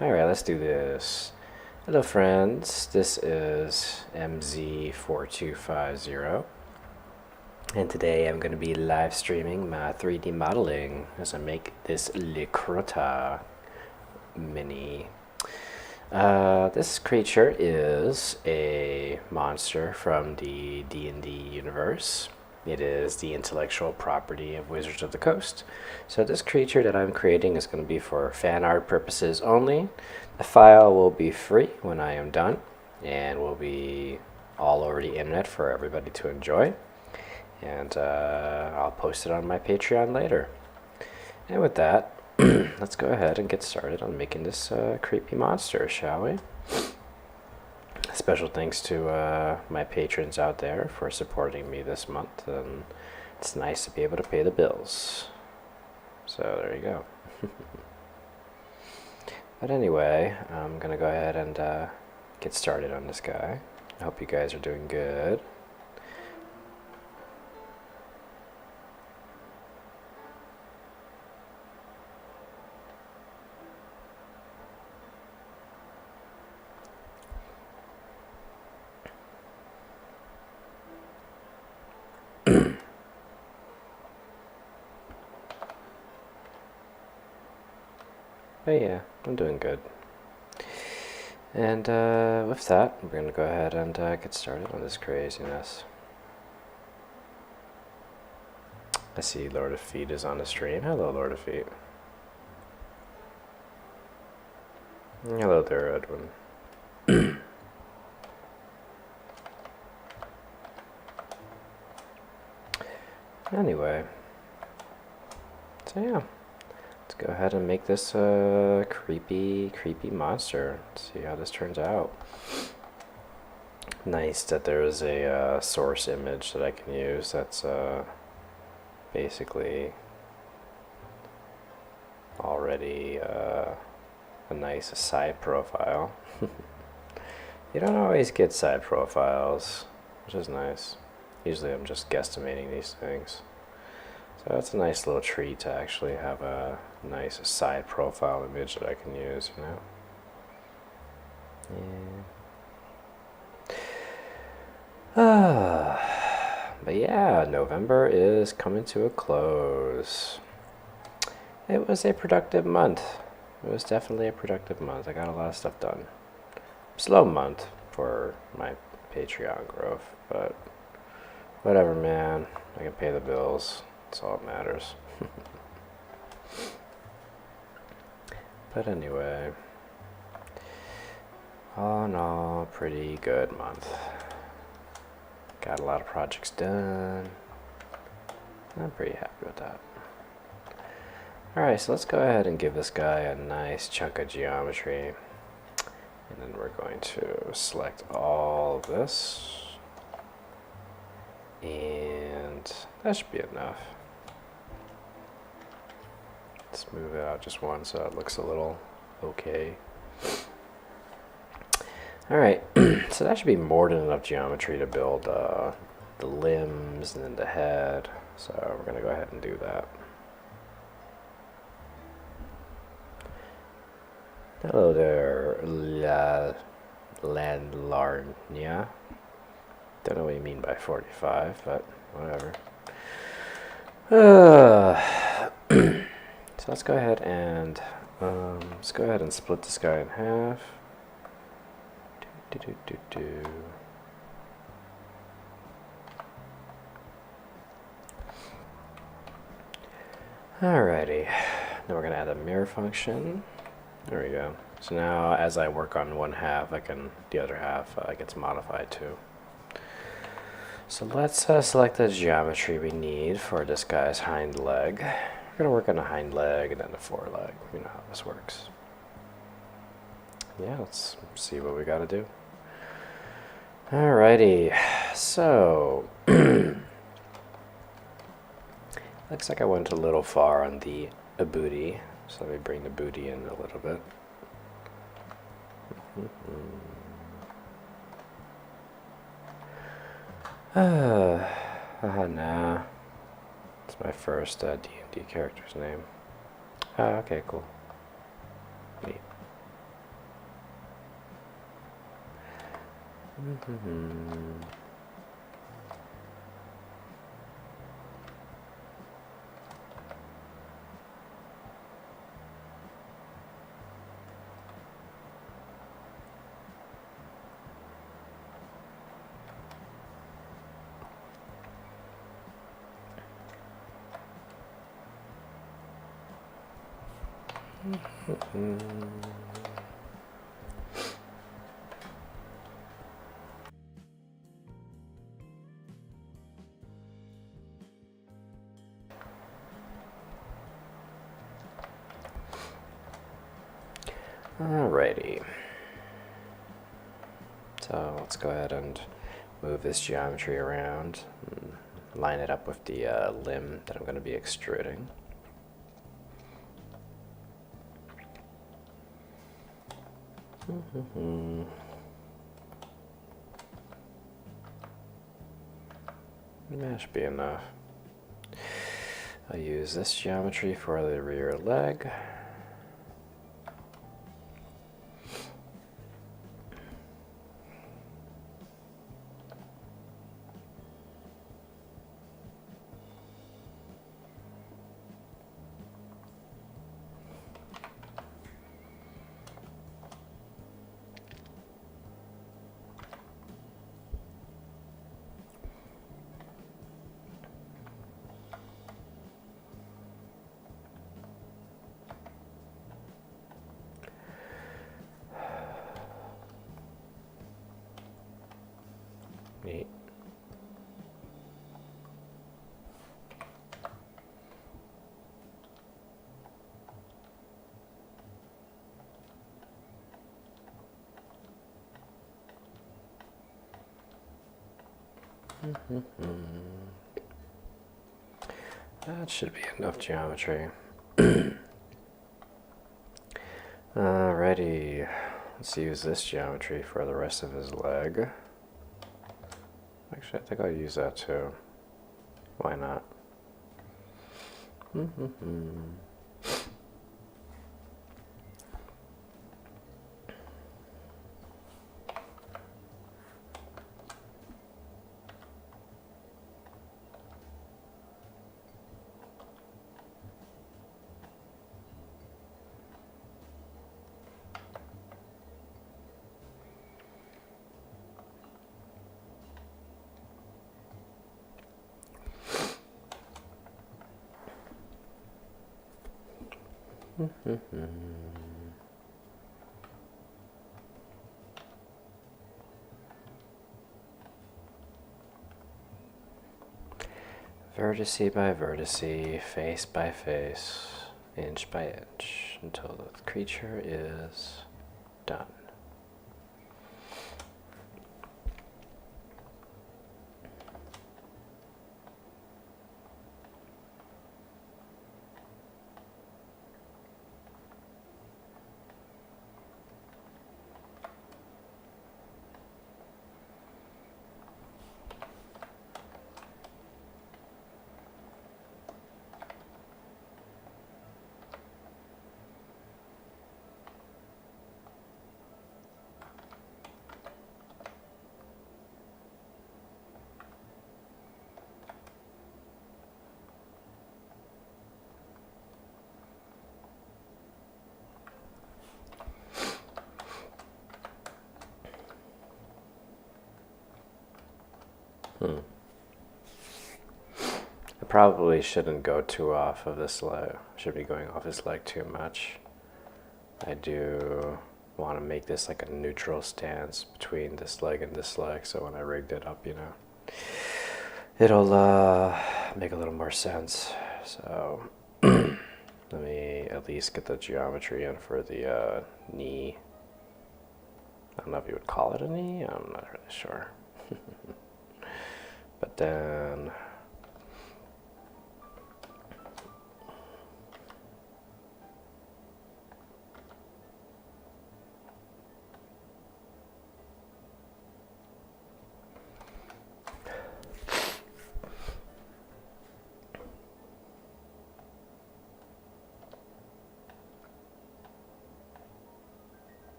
Alright, let's do this. Hello friends, this is MZ4250 and today I'm going to be live streaming my 3D modeling as I make this Leucrotta mini. This creature is a monster from the D&D universe. It is the intellectual property of Wizards of the Coast. So this creature that I'm creating is going to be for fan art purposes only. The file will be free when I am done and will be all over the internet for everybody to enjoy. And I'll post it on my Patreon later. And with that, let's go ahead and get started on making this creepy monster, shall we? Special thanks to my patrons out there for supporting me this month, and it's nice to be able to pay the bills. So there you go. But anyway, I'm gonna go ahead and get started on this guy. I hope you guys are doing good. But yeah, I'm doing good. And with that, we're going to go ahead and get started on this craziness. I see Lord of Feet is on the stream. Hello, Lord of Feet. Hello there, Edwin. Anyway, so yeah. Let's go ahead and make this creepy monster. Let's see how this turns out. Nice that there is a source image that I can use that's basically already a nice side profile. You don't always get side profiles, which is nice. Usually I'm just guesstimating these things. So it's a nice little treat to actually have a nice side profile image that I can use, you know? Yeah. But yeah, November is coming to a close. It was a productive month. It was definitely a productive month. I got a lot of stuff done. Slow month for my Patreon growth, but whatever, man. I can pay the bills. That's all that matters. But anyway, all in all, pretty good month. Got a lot of projects done. I'm pretty happy with that. Alright, so let's go ahead and give this guy a nice chunk of geometry. And then we're going to select all of this. And that should be enough. Let's move it out just one so it looks a little okay. Alright, so that should be more than enough geometry to build the limbs and then the head. So we're going to go ahead and do that. Hello there, Landlarnia. Don't know what you mean by 45, but whatever. So let's go ahead and split this guy in half. Alrighty, then we're gonna add a mirror function. There we go. So now, as I work on one half, the other half gets modified too. So let's select the geometry we need for this guy's hind leg. We're gonna work on the hind leg and then the foreleg. You know how this works. Yeah, let's see what we gotta do. Alrighty, so looks like I went a little far on the booty. So let me bring the booty in a little bit. Nah. It's my first D&D character's name. Okay, cool. Neat. Alrighty. So let's go ahead and move this geometry around and line it up with the limb that I'm going to be extruding. That should be enough. I'll use this geometry for the rear leg. Neat. That should be enough geometry. Alrighty, let's use this geometry for the rest of his leg. Actually, I think I'll use that too. Why not? Vertice by vertice, face by face, inch by inch, until the creature is done. I probably shouldn't go too off of this leg. Should be going off this leg too much. I do want to make this like a neutral stance between this leg and this leg, so when I rigged it up, you know, it'll make a little more sense. So let me at least get the geometry in for the knee. I don't know if you would call it a knee. I'm not really sure. But then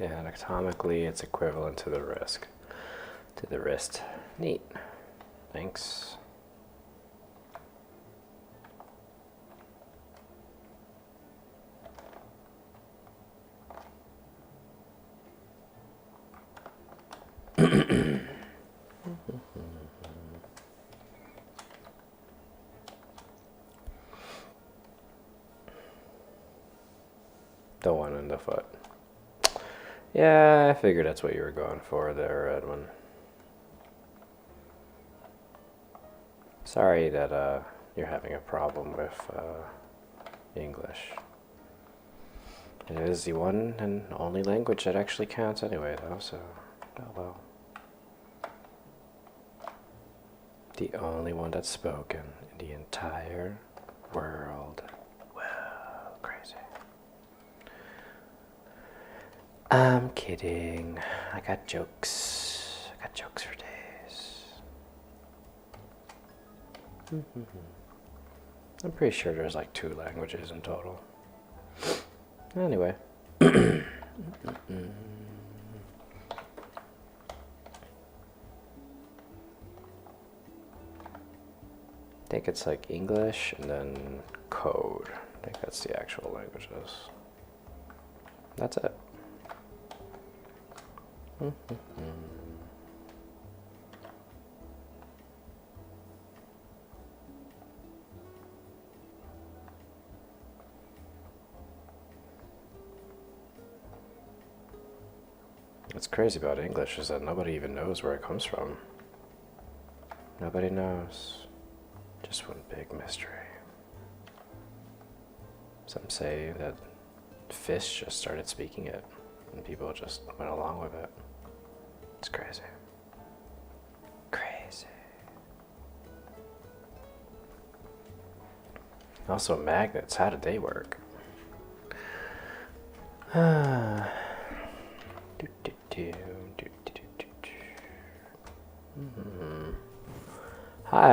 Yeah, anatomically it's equivalent to the wrist. Neat. Thanks. The one in the foot. Yeah, I figured that's what you were going for there, Edwin. Sorry that you're having a problem with English. It is the one and only language that actually counts anyway, though, so, oh well. The only one that's spoken in the entire world. Wow, crazy. I'm kidding. I got jokes. I got jokes for days. I'm pretty sure there's like 2 languages in total. Anyway. I think it's like English and then code. I think that's the actual languages. That's it. What's crazy about English is that nobody even knows where it comes from. Nobody knows. Just one big mystery. Some say that fish just started speaking it, and people just went along with it. It's crazy. Crazy. Also, magnets, how did they work? Hi,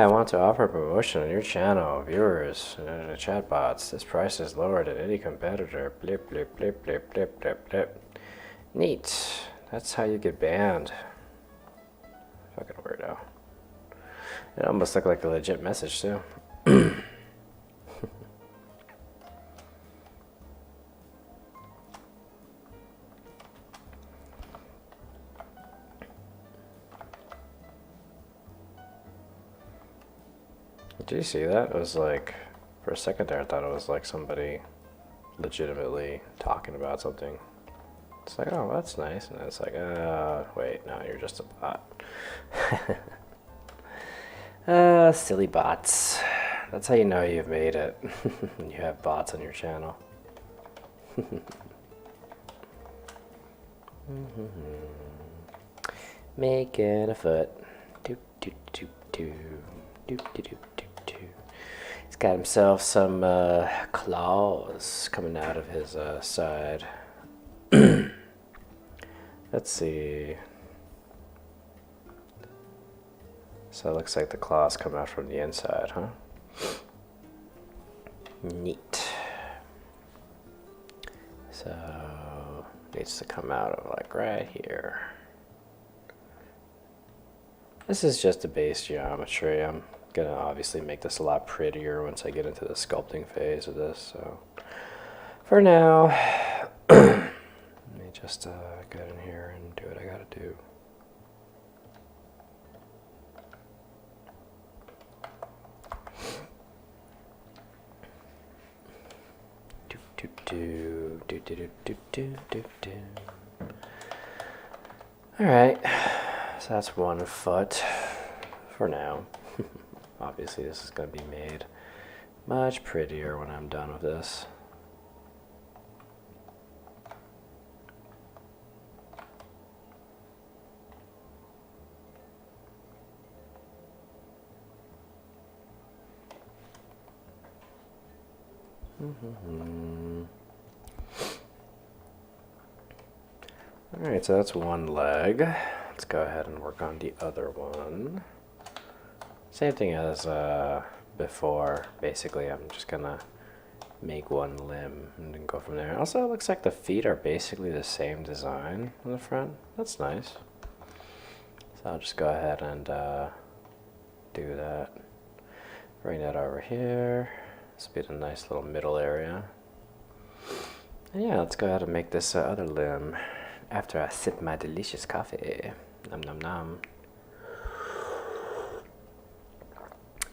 I want to offer a promotion on your channel. Viewers and chatbots. This price is lower than any competitor. Blip, blip, blip, blip, blip, blip, blip. Neat. That's how you get banned. Fucking weirdo. It almost looked like a legit message, too. Did you see that? It was like, for a second there, I thought it was like somebody legitimately talking about something. It's like, oh, that's nice. And then it's like, wait, no, you're just a bot. Silly bots. That's how you know you've made it. You have bots on your channel. Making a foot. Doop, doop, doop, doop. Doop, doop, doop, doop, doop. He's got himself some claws coming out of his side. Let's see. So it looks like the claws come out from the inside, huh? Neat. So it needs to come out of like right here. This is just a base geometry. I'm gonna obviously make this a lot prettier once I get into the sculpting phase of this. So for now, let me just get in here and do what I gotta do. All right, so that's one foot for now. Obviously this is going to be made much prettier when I'm done with this. Alright, so that's one leg. Let's go ahead and work on the other one. Same thing as before. Basically, I'm just gonna make one limb and then go from there. Also, it looks like the feet are basically the same design on the front. That's nice. So I'll just go ahead and do that. Bring that over here. This will be the nice little middle area. And yeah, let's go ahead and make this other limb after I sip my delicious coffee. Nom nom nom.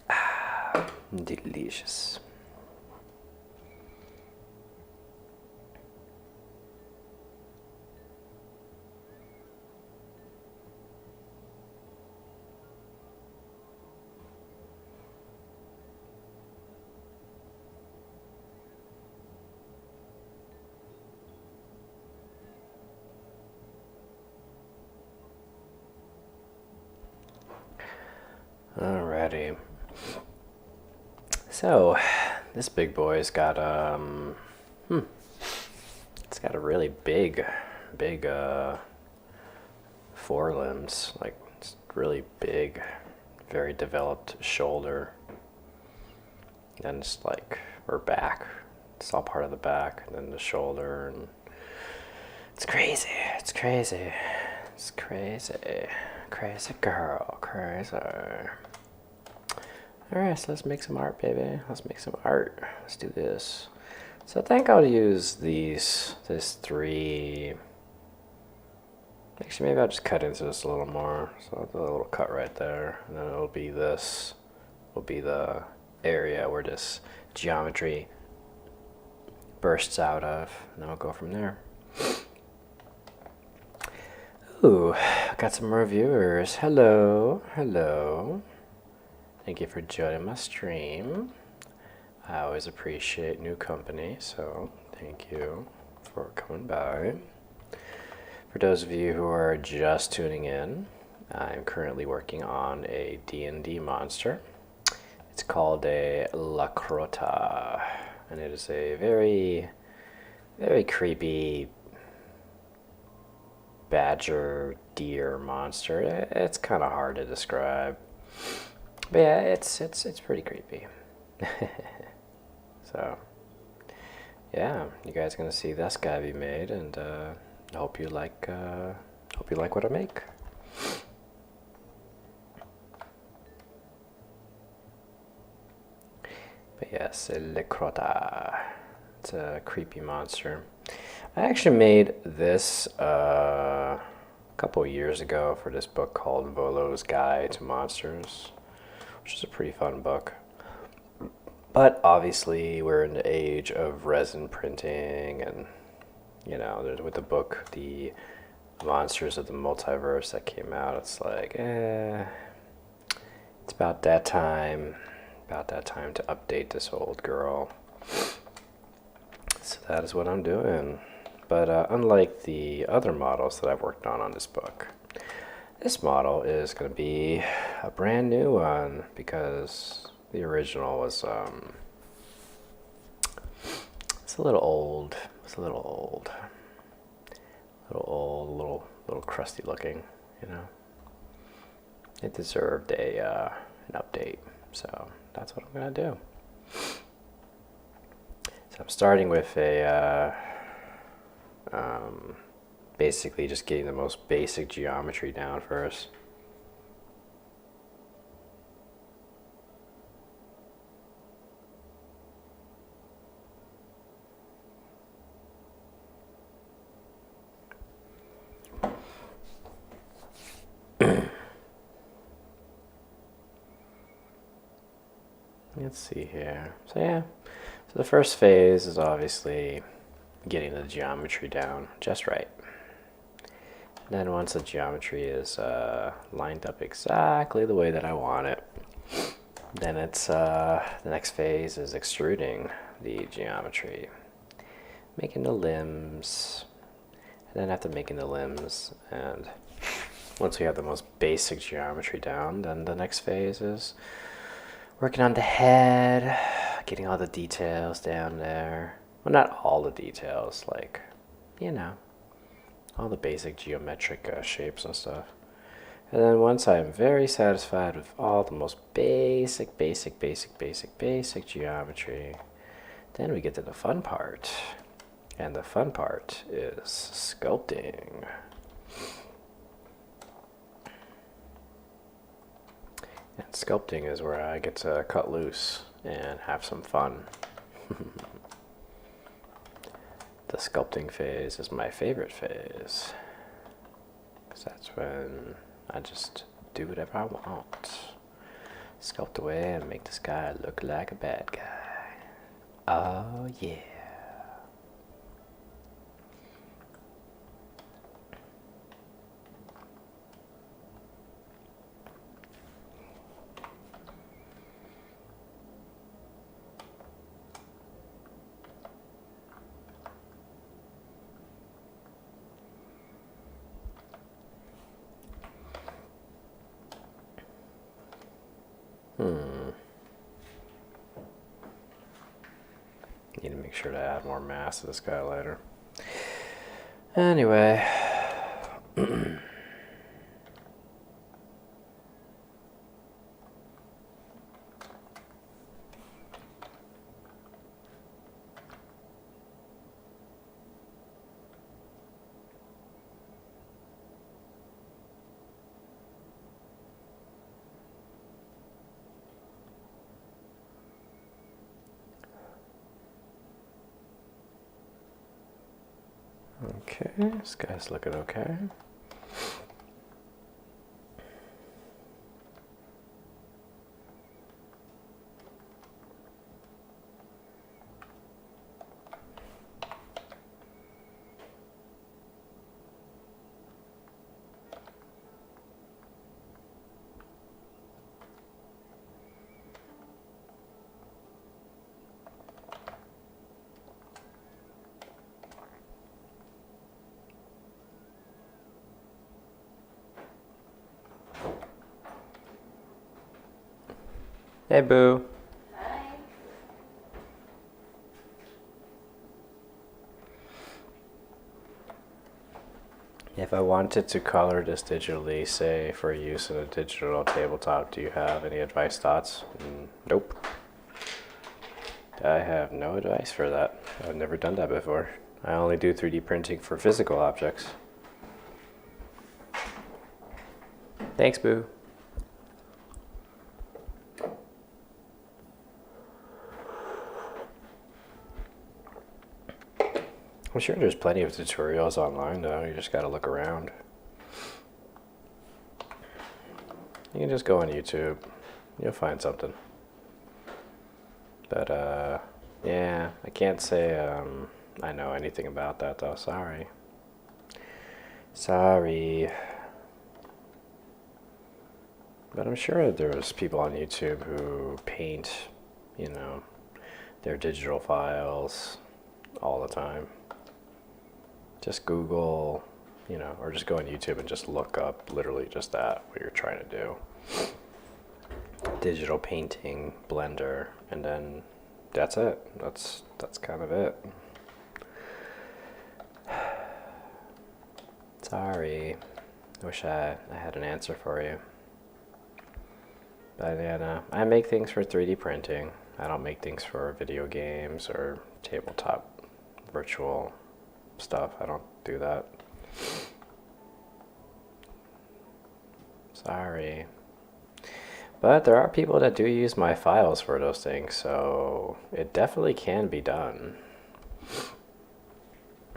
Ah, delicious. Alrighty. So, this big boy's got it's got a really big forelimbs, like it's really big, very developed shoulder. And it's like, or back. It's all part of the back, and then the shoulder, and it's crazy. It's crazy. It's crazy. Crazy girl. Crazy. Alright, so let's make some art, baby. Let's make some art. Let's do this. So I think I'll use this three. Actually, maybe I'll just cut into this a little more. So I'll do a little cut right there. And then it'll be this. Will be the area where this geometry bursts out of. And then we'll go from there. Ooh, got some more viewers. Hello. Hello. Thank you for joining my stream. I always appreciate new company, so thank you for coming by. For those of you who are just tuning in, I'm currently working on a D&D monster. It's called a Leucrotta, and it is a very, very creepy badger deer monster. It's kind of hard to describe. But yeah, it's pretty creepy. So, yeah, you guys are gonna see this guy be made, and I hope you like what I make. But yes, Leucrotta. It's a creepy monster. I actually made this a couple of years ago for this book called Volo's Guide to Monsters, which is a pretty fun book. But obviously, we're in the age of resin printing, and you know, with the book, the Monsters of the Multiverse that came out, it's like, it's about that time to update this old girl. So that is what I'm doing. But unlike the other models that I've worked on this book, this model is going to be a brand new one, because the original was it's a little old. It's a little crusty looking, you know. It deserved an update, so that's what I'm gonna do. So I'm starting with a basically just getting the most basic geometry down first. Let's see here. So yeah, so the first phase is obviously getting the geometry down just right. And then once the geometry is lined up exactly the way that I want it, then it's the next phase is extruding the geometry, making the limbs. And then after making the limbs, and once we have the most basic geometry down, then the next phase is working on the head, getting all the details down there. Well, not all the details, like, you know, all the basic geometric shapes and stuff. And then once I'm very satisfied with all the most basic geometry, Then we get to the fun part. And the fun part is sculpting. And sculpting is where I get to cut loose and have some fun. The sculpting phase is my favorite phase. Because that's when I just do whatever I want. Sculpt away and make this guy look like a bad guy. Oh yeah. Need to make sure to add more mass to this guy later. Anyway. Okay, this guy's looking okay. Hey, Boo. Hi. If I wanted to color this digitally, say for use in a digital tabletop, do you have any advice, thoughts? Nope. I have no advice for that. I've never done that before. I only do 3D printing for physical objects. Thanks, Boo. I'm sure there's plenty of tutorials online though, you just gotta look around. You can just go on YouTube, you'll find something. But yeah, I can't say I know anything about that though, sorry. Sorry. But I'm sure there's people on YouTube who paint, you know, their digital files all the time. Just Google, you know, or just go on YouTube and just look up literally just that, what you're trying to do. Digital painting, Blender, and then that's it. That's kind of it. Sorry. Wish I had an answer for you. But yeah, no, I make things for 3D printing. I don't make things for video games or tabletop virtual stuff. I don't do that. Sorry. But there are people that do use my files for those things, so it definitely can be done.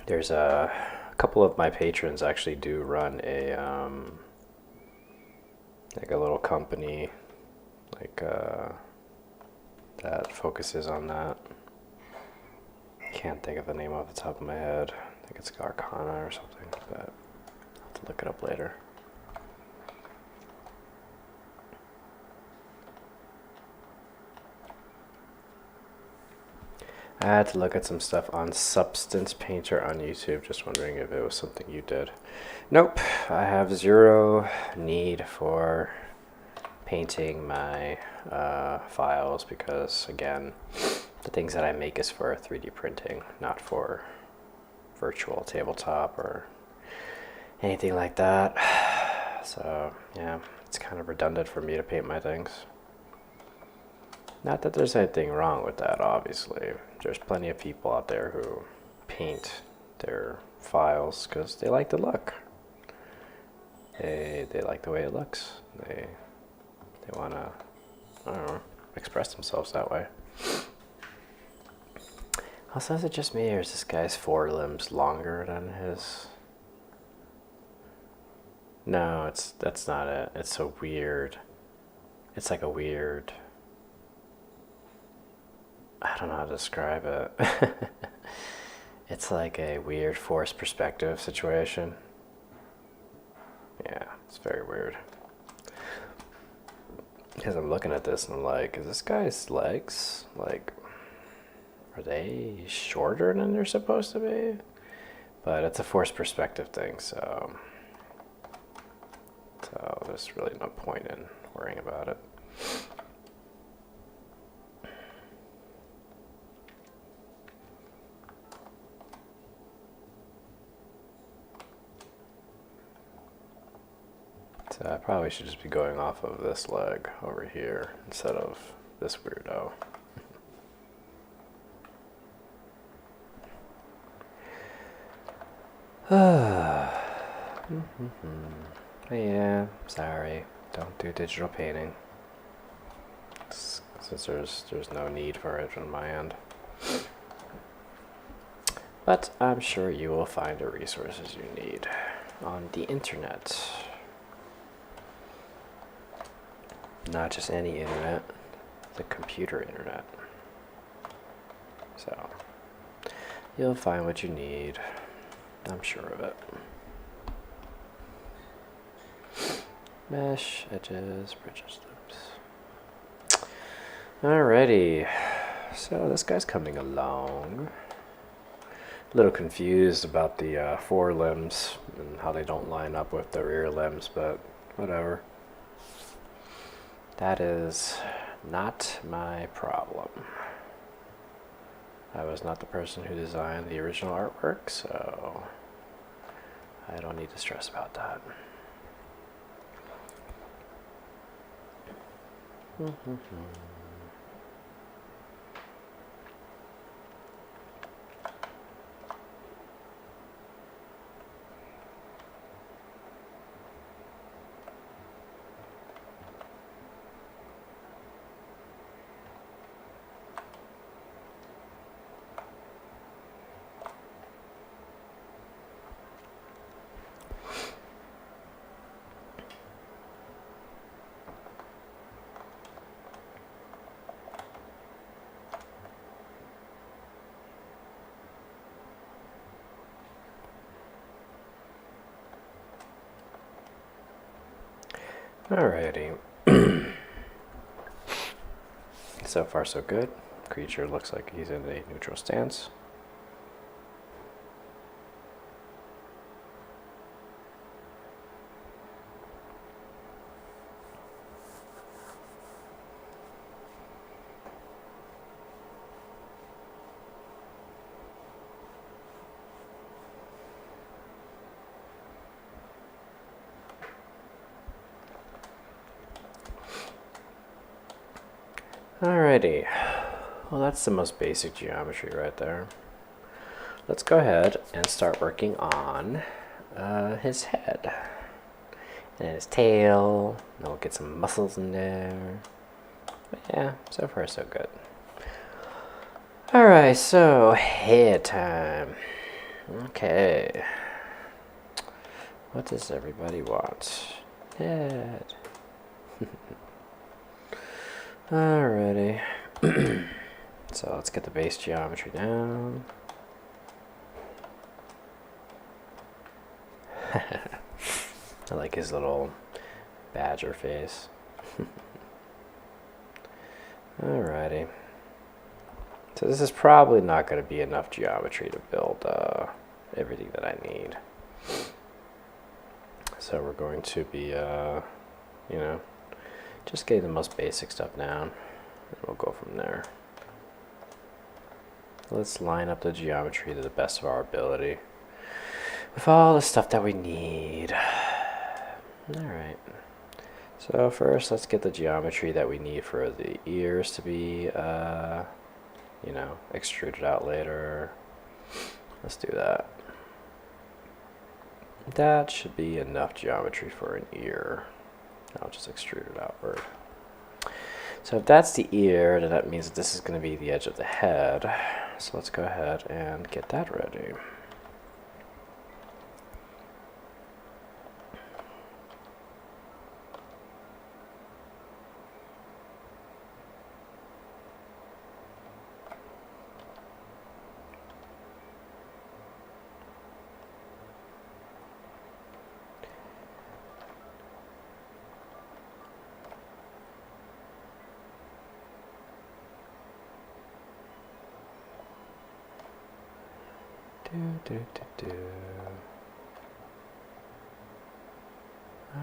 There's a couple of my patrons actually do run a like a little company like that focuses on that. Can't think of the name off the top of my head. I think it's Arcana or something, but I'll have to look it up later. I had to look at some stuff on Substance Painter on YouTube, just wondering if it was something you did. Nope, I have zero need for painting my files because, again, the things that I make is for 3D printing, not for virtual tabletop or anything like that. So, yeah, it's kind of redundant for me to paint my things. Not that there's anything wrong with that, obviously. There's plenty of people out there who paint their files because they like the look. They like the way it looks. They want to, I don't know, express themselves that way. Also, is it just me, or is this guy's forelimbs longer than his? No, that's not it. It's so weird. It's like a weird, I don't know how to describe it. It's like a weird forced perspective situation. Yeah, it's very weird. Because I'm looking at this and I'm like, is this guy's legs, like, are they shorter than they're supposed to be? But it's a forced perspective thing, so there's really no point in worrying about it. So I probably should just be going off of this leg over here instead of this weirdo. Yeah, sorry, don't do digital painting since there's no need for it on my end. But I'm sure you will find the resources you need on the internet. Not just any internet, the computer internet. So you'll find what you need. I'm sure of it. Mesh, edges, bridges, loops. Alrighty. So this guy's coming along. A little confused about the forelimbs and how they don't line up with the rear limbs, but whatever. That is not my problem. I was not the person who designed the original artwork, so I don't need to stress about that. Alrighty. So far so good. Creature looks like he's in a neutral stance. Alrighty, well that's the most basic geometry right there. Let's go ahead and start working on his head and his tail. And we'll get some muscles in there. But yeah, so far so good. Alright, so head time. Okay. What does everybody want? Head. Alrighty. So let's get the base geometry down. I like his little badger face. Alrighty. So this is probably not going to be enough geometry to build everything that I need. So we're going to be, you know, just getting the most basic stuff down, and we'll go from there. Let's line up the geometry to the best of our ability with all the stuff that we need. Alright, So first, let's get the geometry that we need for the ears to be, you know, extruded out later. Let's do that. That should be enough geometry for an ear. I'll just extrude it outward. So if that's the ear, then that means that this is going to be the edge of the head. So let's go ahead and get that ready.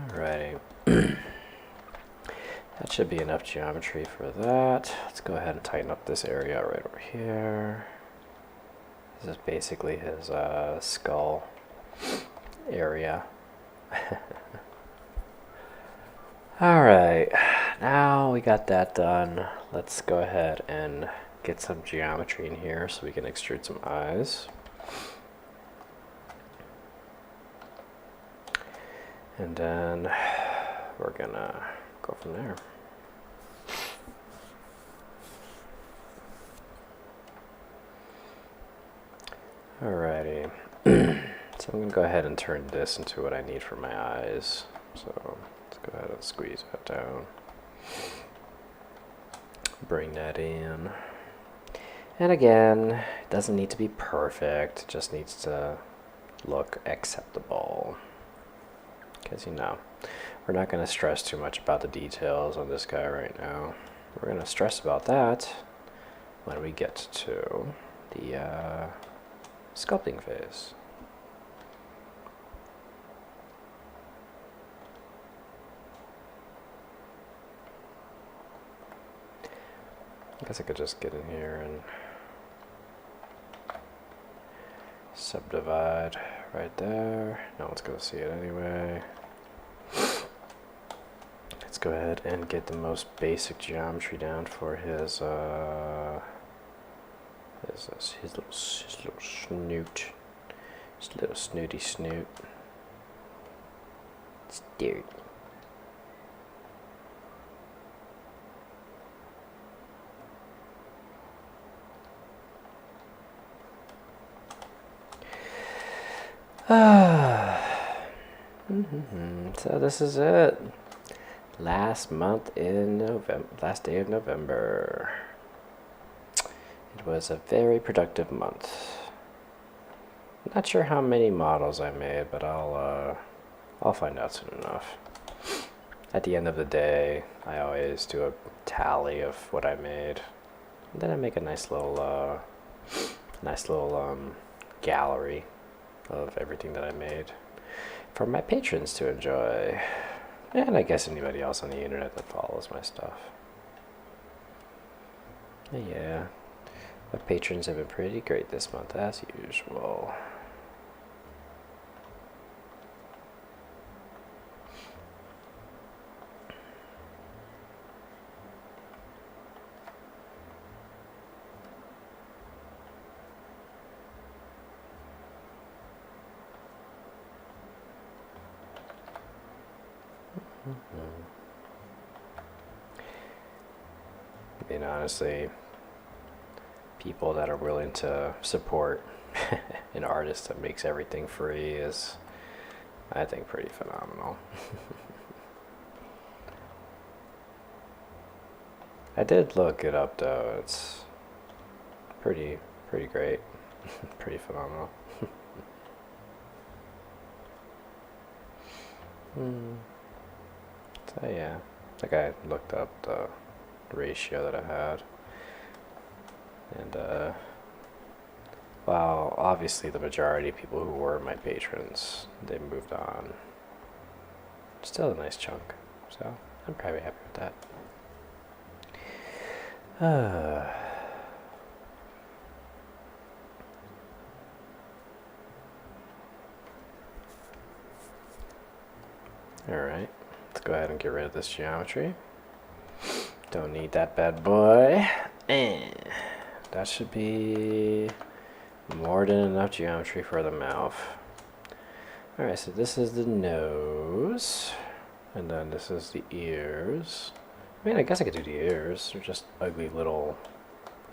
Alrighty. That should be enough geometry for that. Let's go ahead and tighten up this area right over here. This is basically his skull area. Alright, now we got that done. Let's go ahead and get some geometry in here so we can extrude some eyes. And then we're gonna go from there. Alrighty. So I'm gonna go ahead and turn this into what I need for my eyes. So let's go ahead and squeeze that down. Bring that in. And again, it doesn't need to be perfect, it just needs to look acceptable. Because, you know, we're not going to stress too much about the details on this guy right now. We're going to stress about that when we get to the sculpting phase. I guess I could just get in here and subdivide right there. No one's going to see it anyway. Let's go ahead and get the most basic geometry down for his little snoot. His little snooty snoot. It's dirt. So this is it. Last day of November. It was a very productive month. Not sure how many models I made, but I'll find out soon enough. At the end of the day, I always do a tally of what I made. And then I make a nice little gallery of everything that I made for my patrons to enjoy, and I guess anybody else on the internet that follows my stuff. Yeah, my patrons have been pretty great this month as usual. I mean, honestly, people that are willing to support an artist that makes everything free is, I think, pretty phenomenal. I did look it up though. It's pretty great. Pretty phenomenal. So yeah, like I looked up the ratio that I had, and while obviously the majority of people who were my patrons, they moved on, still a nice chunk, so I'm probably happy with that. Alright, let's go ahead and get rid of this geometry. Don't need that bad boy. And that should be more than enough geometry for the mouth. Alright, so this is the nose. And then this is the ears. I mean, I guess I could do the ears. They're just ugly little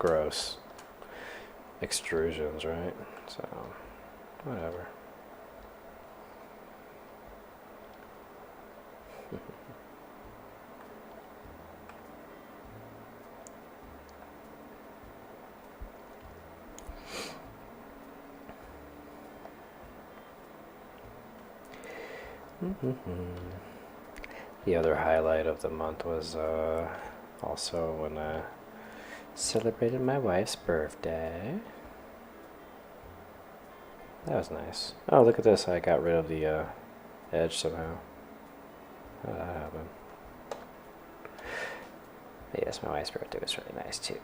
gross extrusions, right? So, whatever. The other highlight of the month was also when I celebrated my wife's birthday. That was nice. Oh, look at this. I got rid of the edge somehow. How did that happen? But yes, my wife's birthday was really nice too.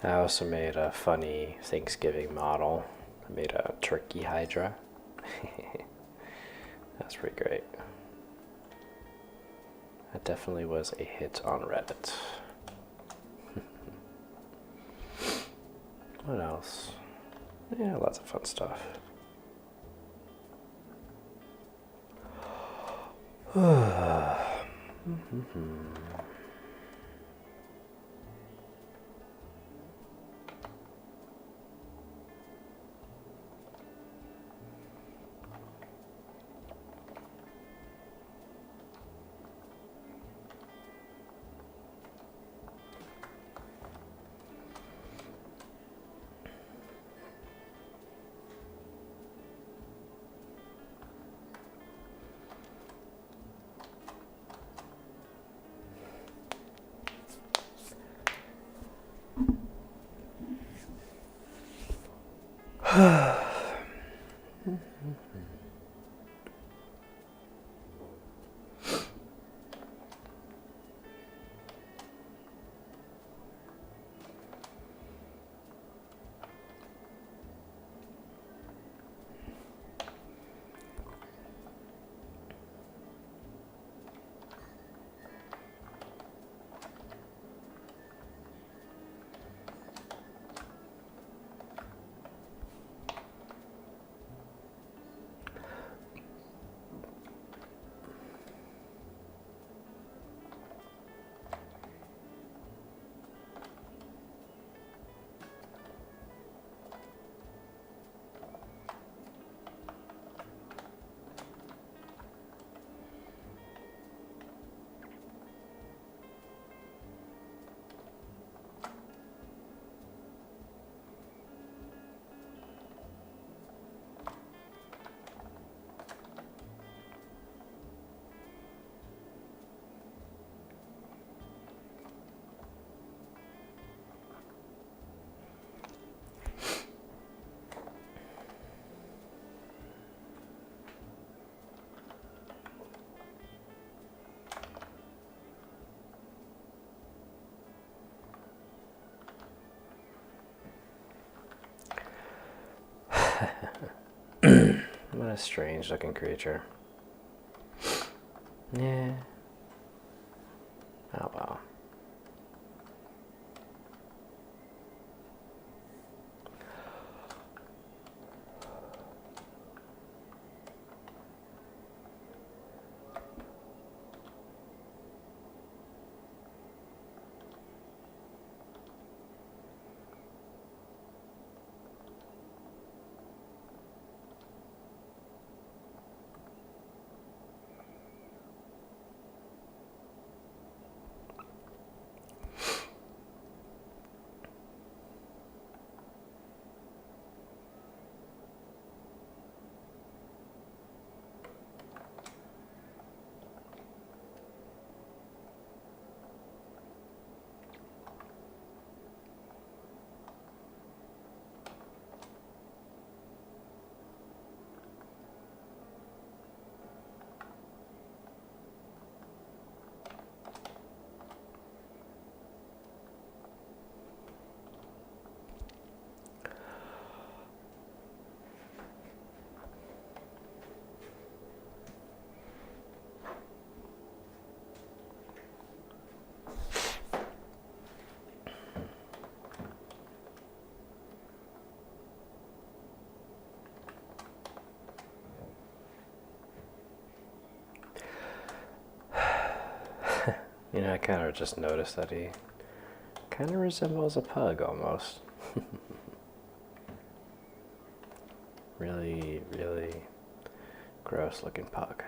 I also made a funny Thanksgiving model. I made a turkey hydra. That's pretty great. That definitely was a hit on Reddit. What else? Yeah, lots of fun stuff. What a strange looking creature. Yeah. Oh well. You know, I kind of just noticed that he kind of resembles a pug almost. Really, really gross looking pug.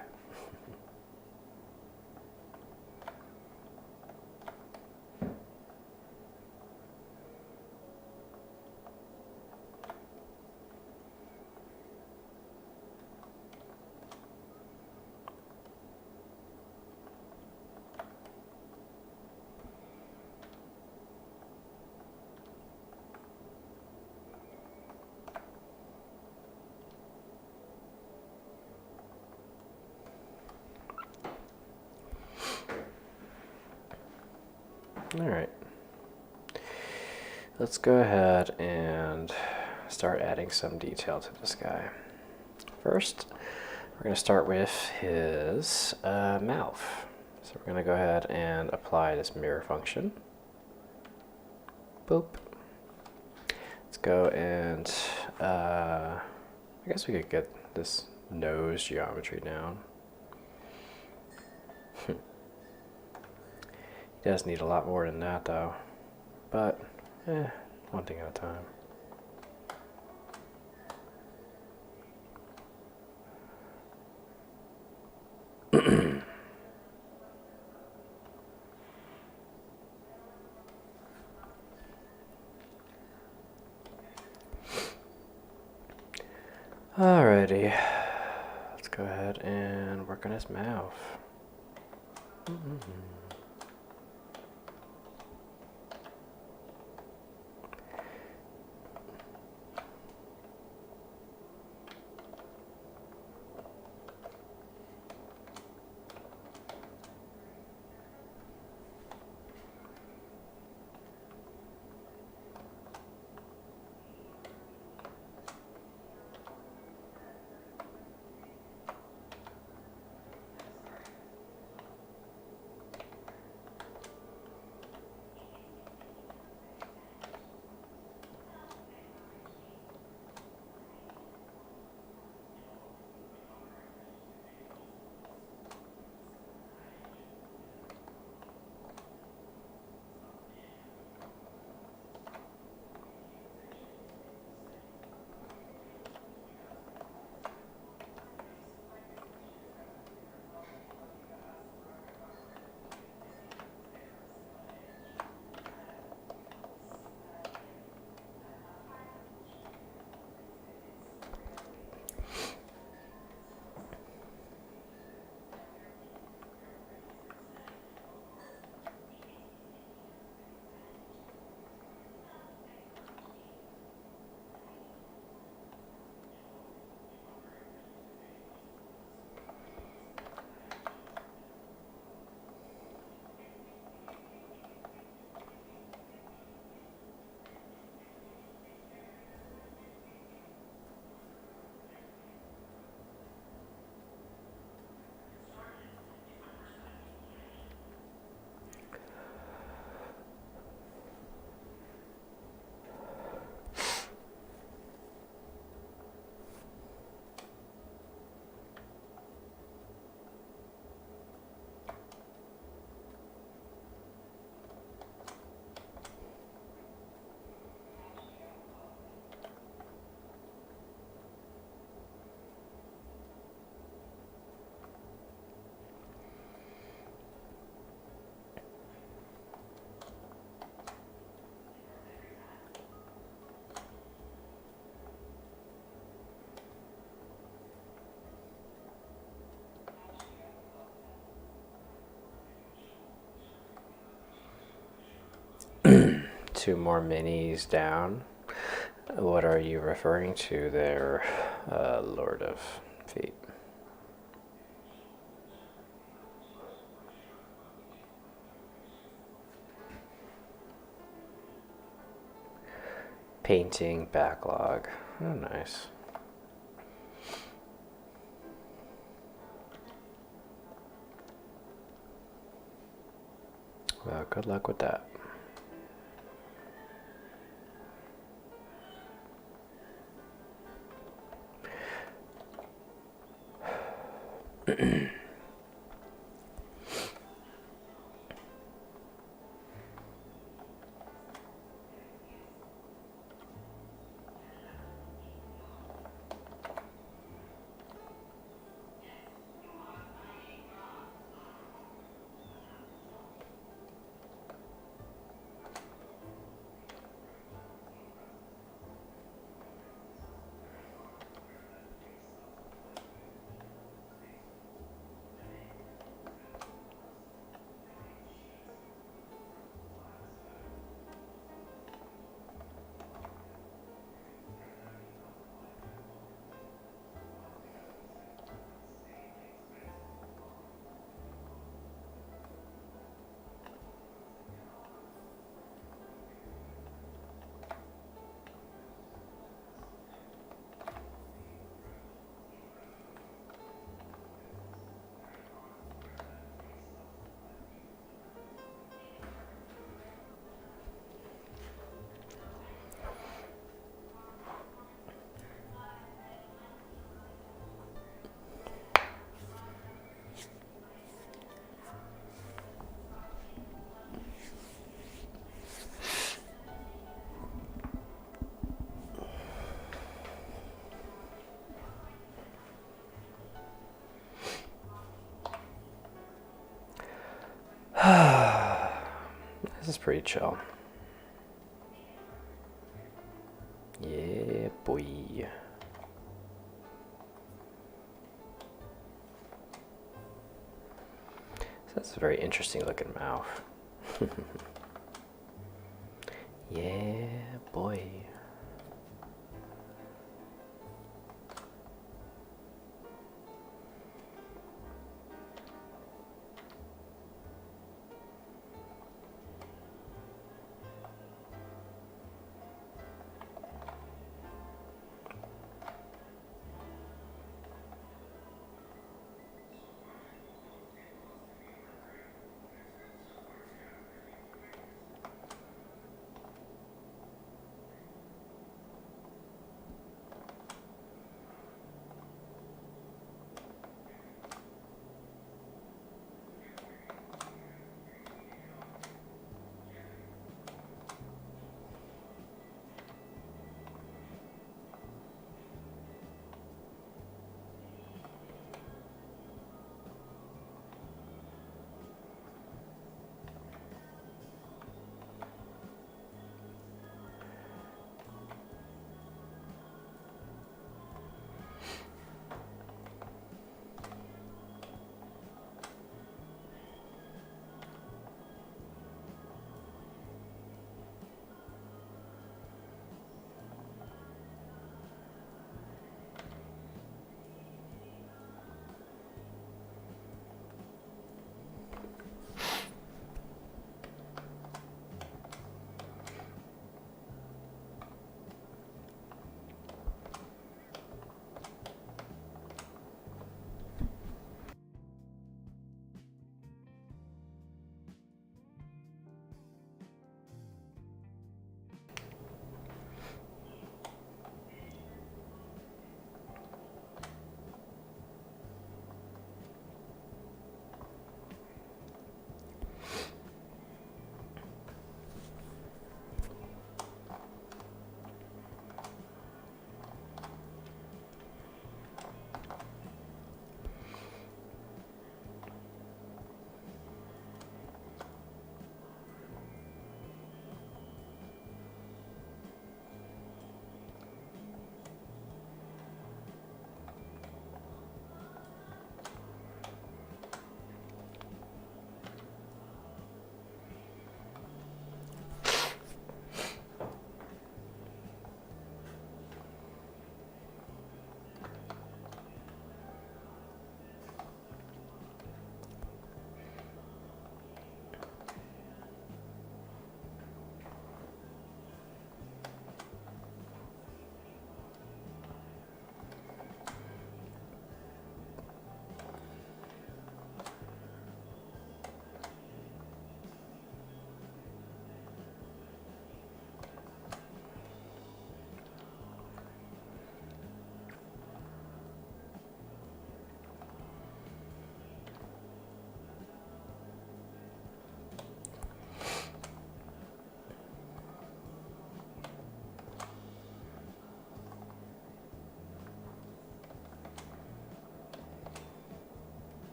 Alright, let's go ahead and start adding some detail to this guy. First, we're going to start with his mouth. So we're going to go ahead and apply this mirror function. Boop. Let's go and I guess we could get this nose geometry down. He does need a lot more than that though, but one thing at a time. Alrighty, let's go ahead and work on his mouth. Two more minis down. What are you referring to there, Lord of Feet? Painting backlog. Oh, nice. Well, good luck with that. pretty chill. Yeah, boy. So that's a very interesting looking mouth. Yeah, boy.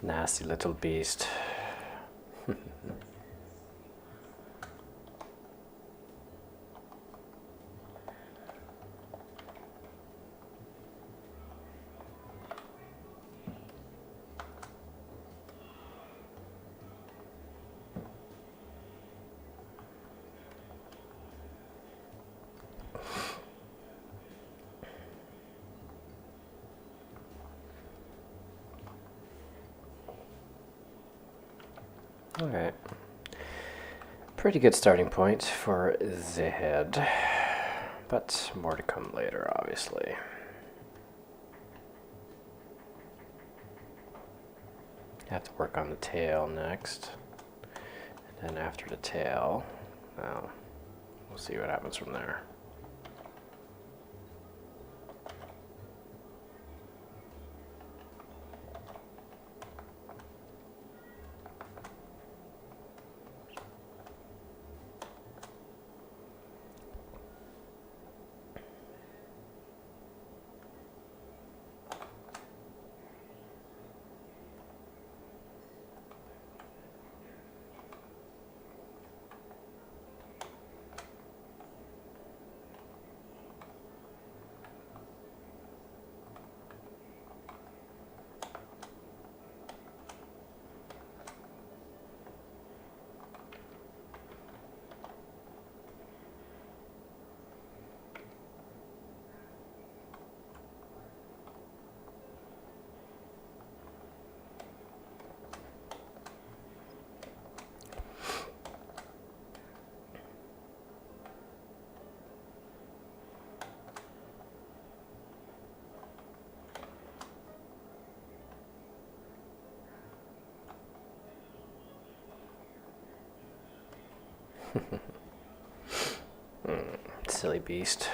Nasty little beast. Alright. Pretty good starting point for the head, but more to come later, obviously. Have to work on the tail next. And after the tail, well, we'll see what happens from there. Silly beast.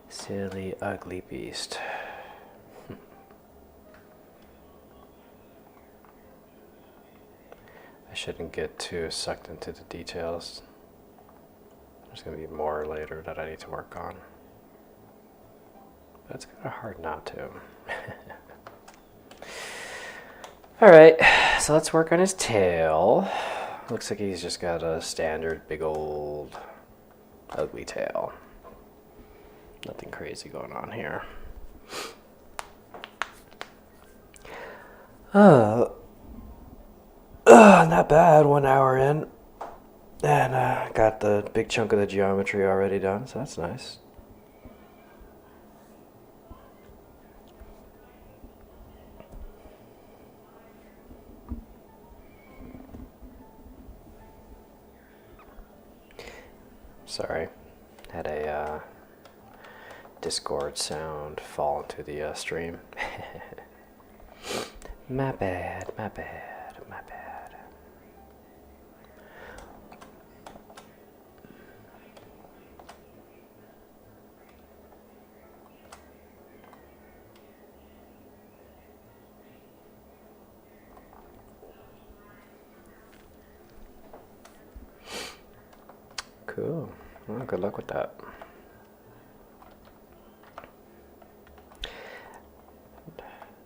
Silly, ugly beast. I shouldn't get too sucked into the details. There's going to be more later that I need to work on. But it's kind of hard not to. Alright, so let's work on his tail. Looks like he's just got a standard big old ugly tail. Nothing crazy going on here. Not bad, 1 hour in. And got the big chunk of the geometry already done, so that's nice. Sorry, had a Discord sound fall into the stream. My bad, my bad, my bad. Cool. Well, good luck with that.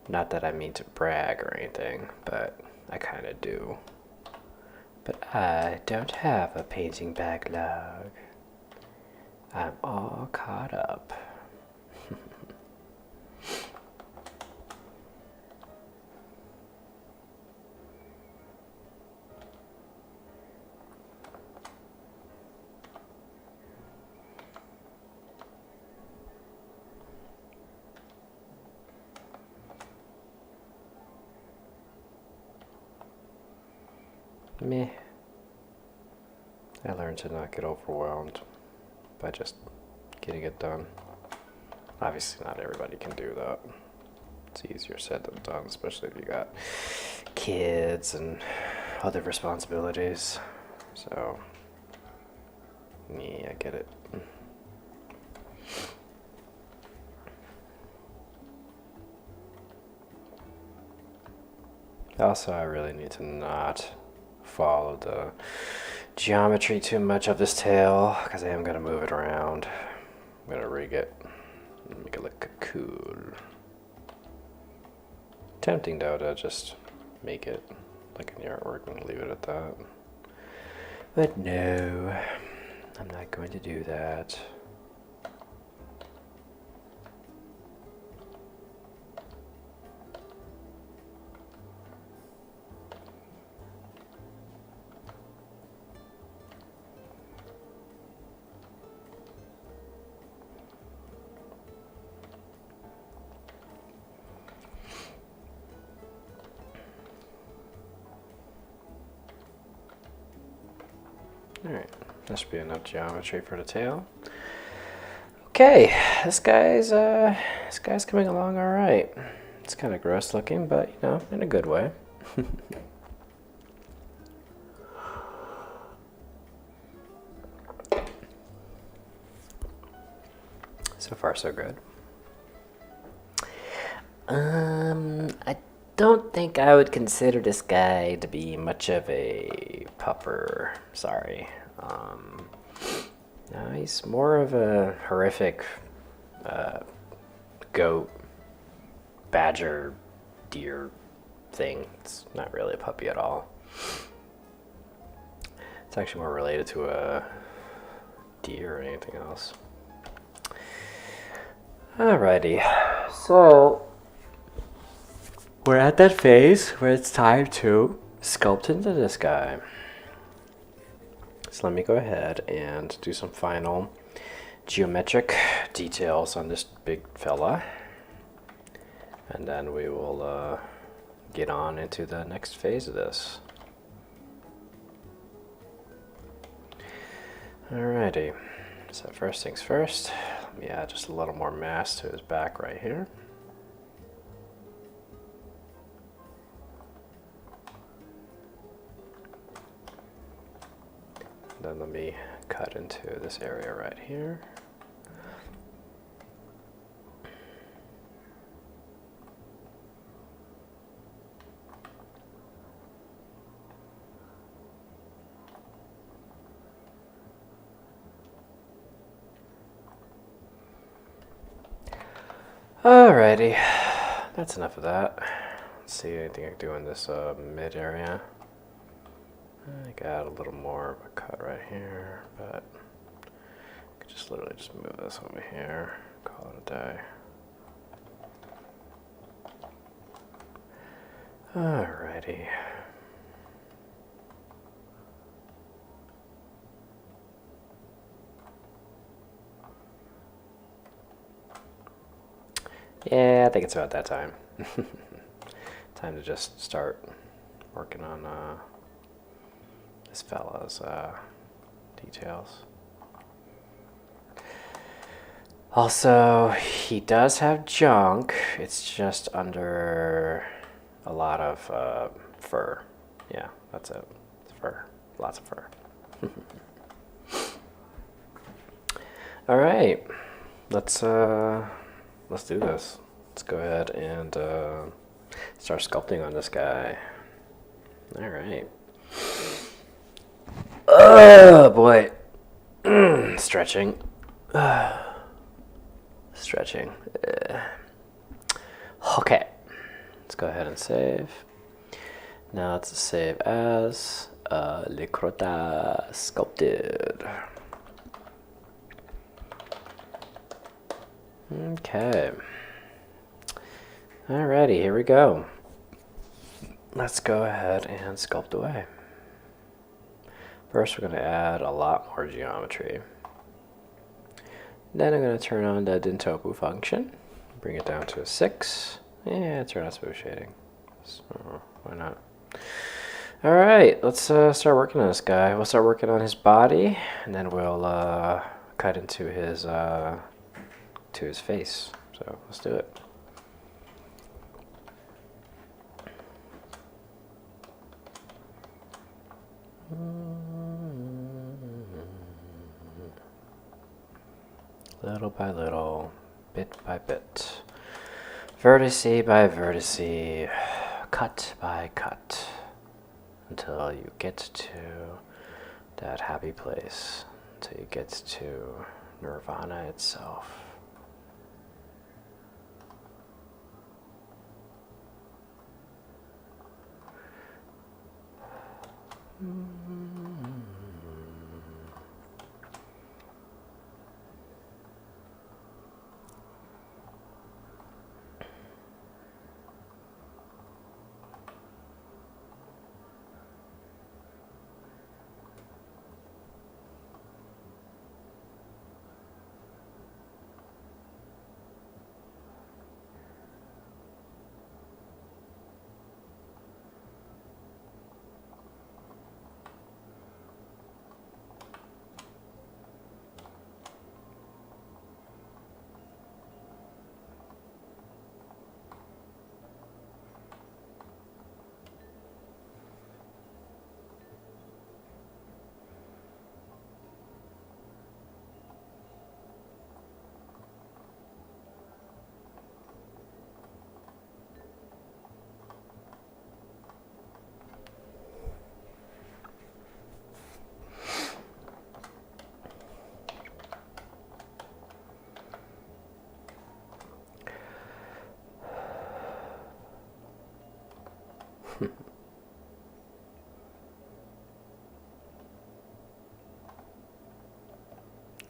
Not that I mean to brag or anything, but I kind of do. But I don't have a painting backlog. I'm all caught up. Meh. I learned to not get overwhelmed by just getting it done. Obviously, not everybody can do that. It's easier said than done, especially if you got kids and other responsibilities. So, yeah, I get it. Also, I really need to not follow the geometry too much of this tail because I am going to move it around. I'm going to rig it and make it look cool. Tempting though to just make it like in the artwork and leave it at that. But no, I'm not going to do that. Alright, that should be enough geometry for the tail. Okay, this guy's coming along alright. It's kind of gross looking, but you know, in a good way. So far, so good. I don't think I would consider this guy to be much of a pupper. Sorry. No, he's more of a horrific goat, badger, deer thing. It's not really a puppy at all. It's actually more related to a deer or anything else. Alrighty, so we're at that phase where it's time to sculpt into this guy. So let me go ahead and do some final geometric details on this big fella. And then we will get on into the next phase of this. Alrighty, so first things first, let me add just a little more mass to his back right here. Then let me cut into this area right here. Alrighty, that's enough of that. Let's see anything I can do in this mid area. I got a little more of a cut right here, but I could just literally just move this over here, call it a day. Alrighty. Yeah, I think it's about that time. Time to just start working on this fella's details. Also, he does have junk. It's just under a lot of fur. Yeah, that's it. It's fur. Lots of fur. All right. Let's do this. Let's go ahead and start sculpting on this guy. All right. Oh boy. Stretching. Stretching. Okay. Let's go ahead and save. Now let's save as Leucrotta sculpted. Okay. Alrighty, here we go. Let's go ahead and sculpt away. First, we're going to add a lot more geometry. Then I'm going to turn on the Dintopu function, bring it down to a 6, and turn on smooth shading. So, why not? Alright, let's start working on this guy. We'll start working on his body, and then we'll cut into his face. So let's do it. Little by little, bit by bit, vertice by vertice, cut by cut, until you get to that happy place, until you get to nirvana itself.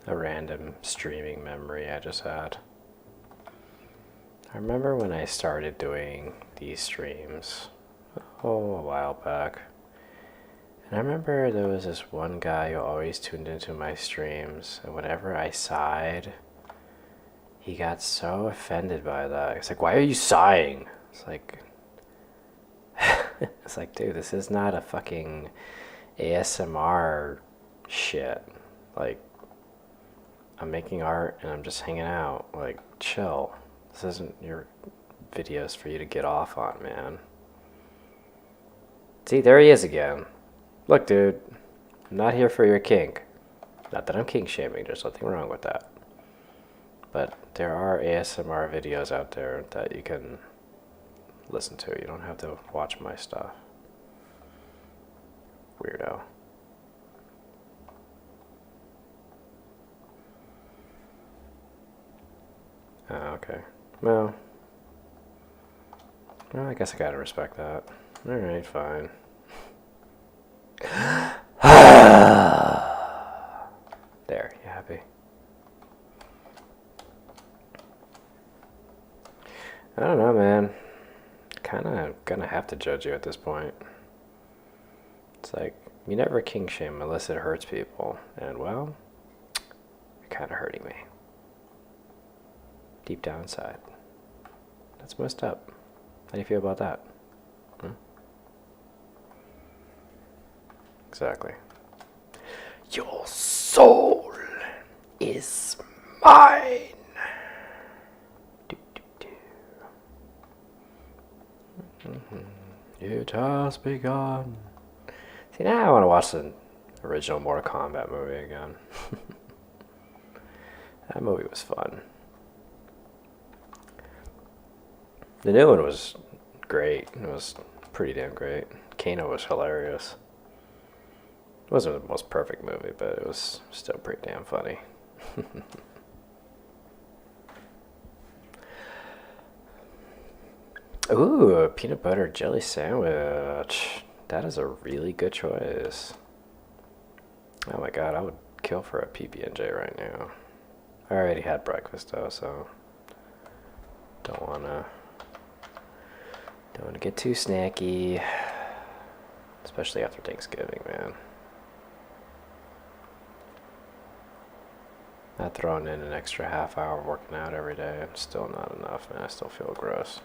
a random streaming memory I just had. I remember when I started doing these streams, a while back. And I remember there was this one guy who always tuned into my streams, and whenever I sighed, he got so offended by that. It's like, why are you sighing? It's like, it's like, dude, this is not a fucking ASMR shit. Like, I'm making art and I'm just hanging out. Like, chill. This isn't your videos for you to get off on, man. See, there he is again. Look, dude, I'm not here for your kink. Not that I'm kink shaming, there's nothing wrong with that. But there are ASMR videos out there that you can listen to. You don't have to watch my stuff. Weirdo. Oh, okay. Well, I guess I gotta respect that. Alright, fine. There, you happy? I don't know, man. Kinda gonna have to judge you at this point. It's like, you never kink shame unless it hurts people. And well, you're kinda hurting me. Deep down inside. That's messed up. How do you feel about that? Exactly. Your soul is mine. It has begun. See, now I want to watch the original Mortal Kombat movie again. That movie was fun. The new one was great. It was pretty damn great. Kano was hilarious. It wasn't the most perfect movie, but it was still pretty damn funny. Ooh, a peanut butter jelly sandwich. That is a really good choice. Oh my god, I would kill for a PB&J right now. I already had breakfast though, so don't wanna get too snacky, especially after Thanksgiving, man. Not throwing in an extra half hour working out every day. I'm still not enough, man. I still feel gross.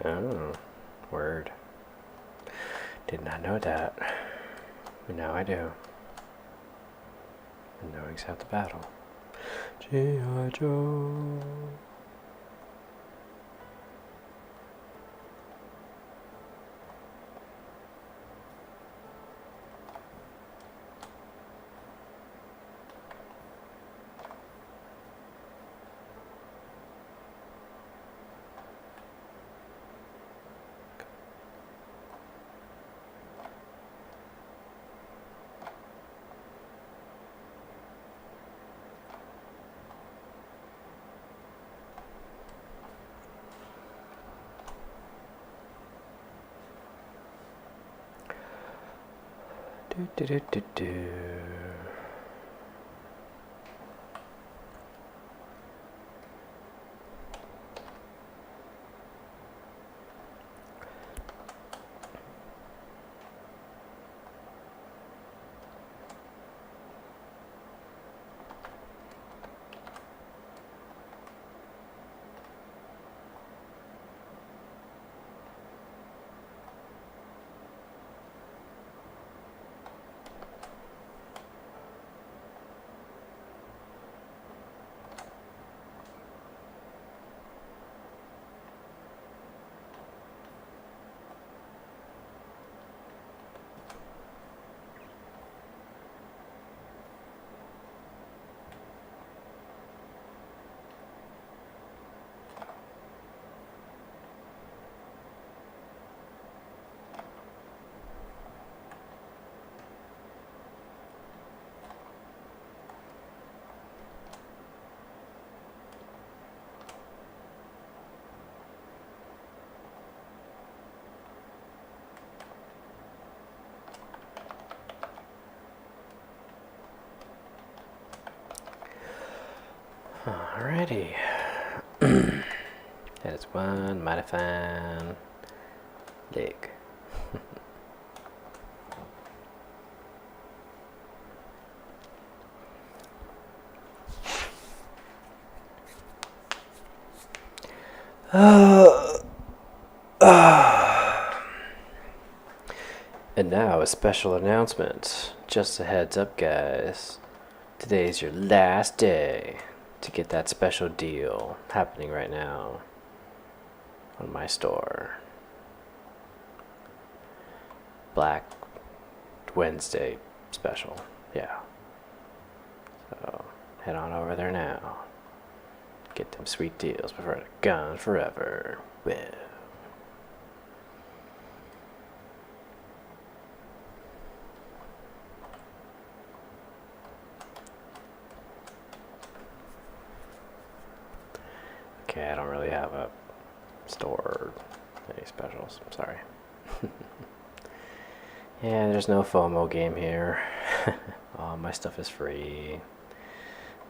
Oh, word. Did not know that. But now I do. And now he's at the battle. G.I. Joe. Do, do, do, do. Alrighty. That is one mighty fine leg. And now a special announcement. Just a heads up, guys. Today's your last day to get that special deal happening right now on my store. Black Wednesday special. Yeah. So head on over there now. Get them sweet deals before they're gone forever. Well. Okay, I don't really have a store or any specials. I'm sorry. Yeah, there's no FOMO game here. All my stuff is free.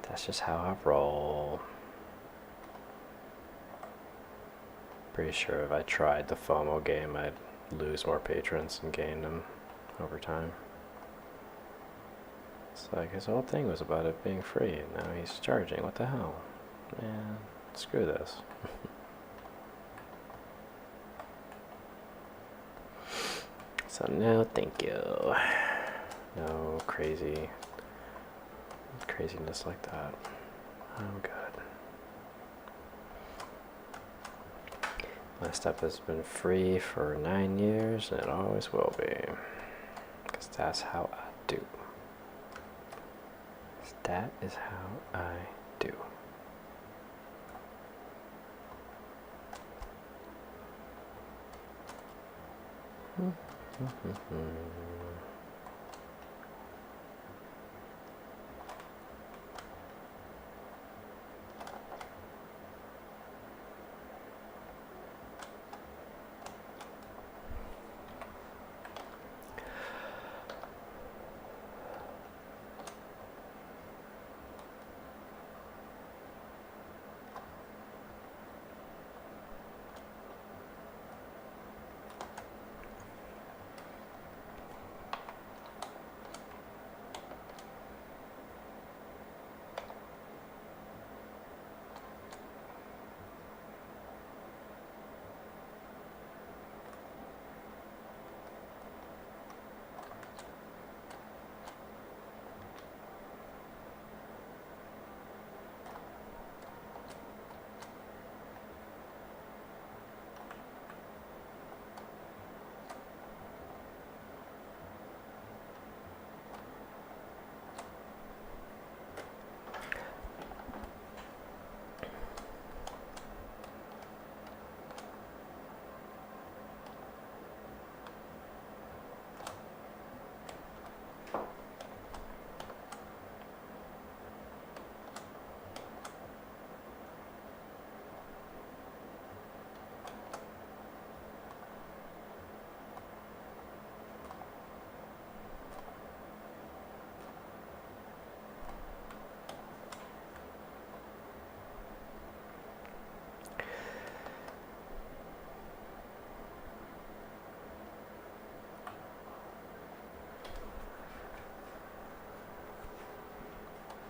That's just how I roll. Pretty sure if I tried the FOMO game, I'd lose more patrons and gain them over time. It's like his whole thing was about it being free, and now he's charging. What the hell? Man, screw this. So no, thank you. No craziness like that. I'm good. My stuff has been free for 9 years, and it always will be. Because that's how I do. That is how I do.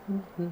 Do.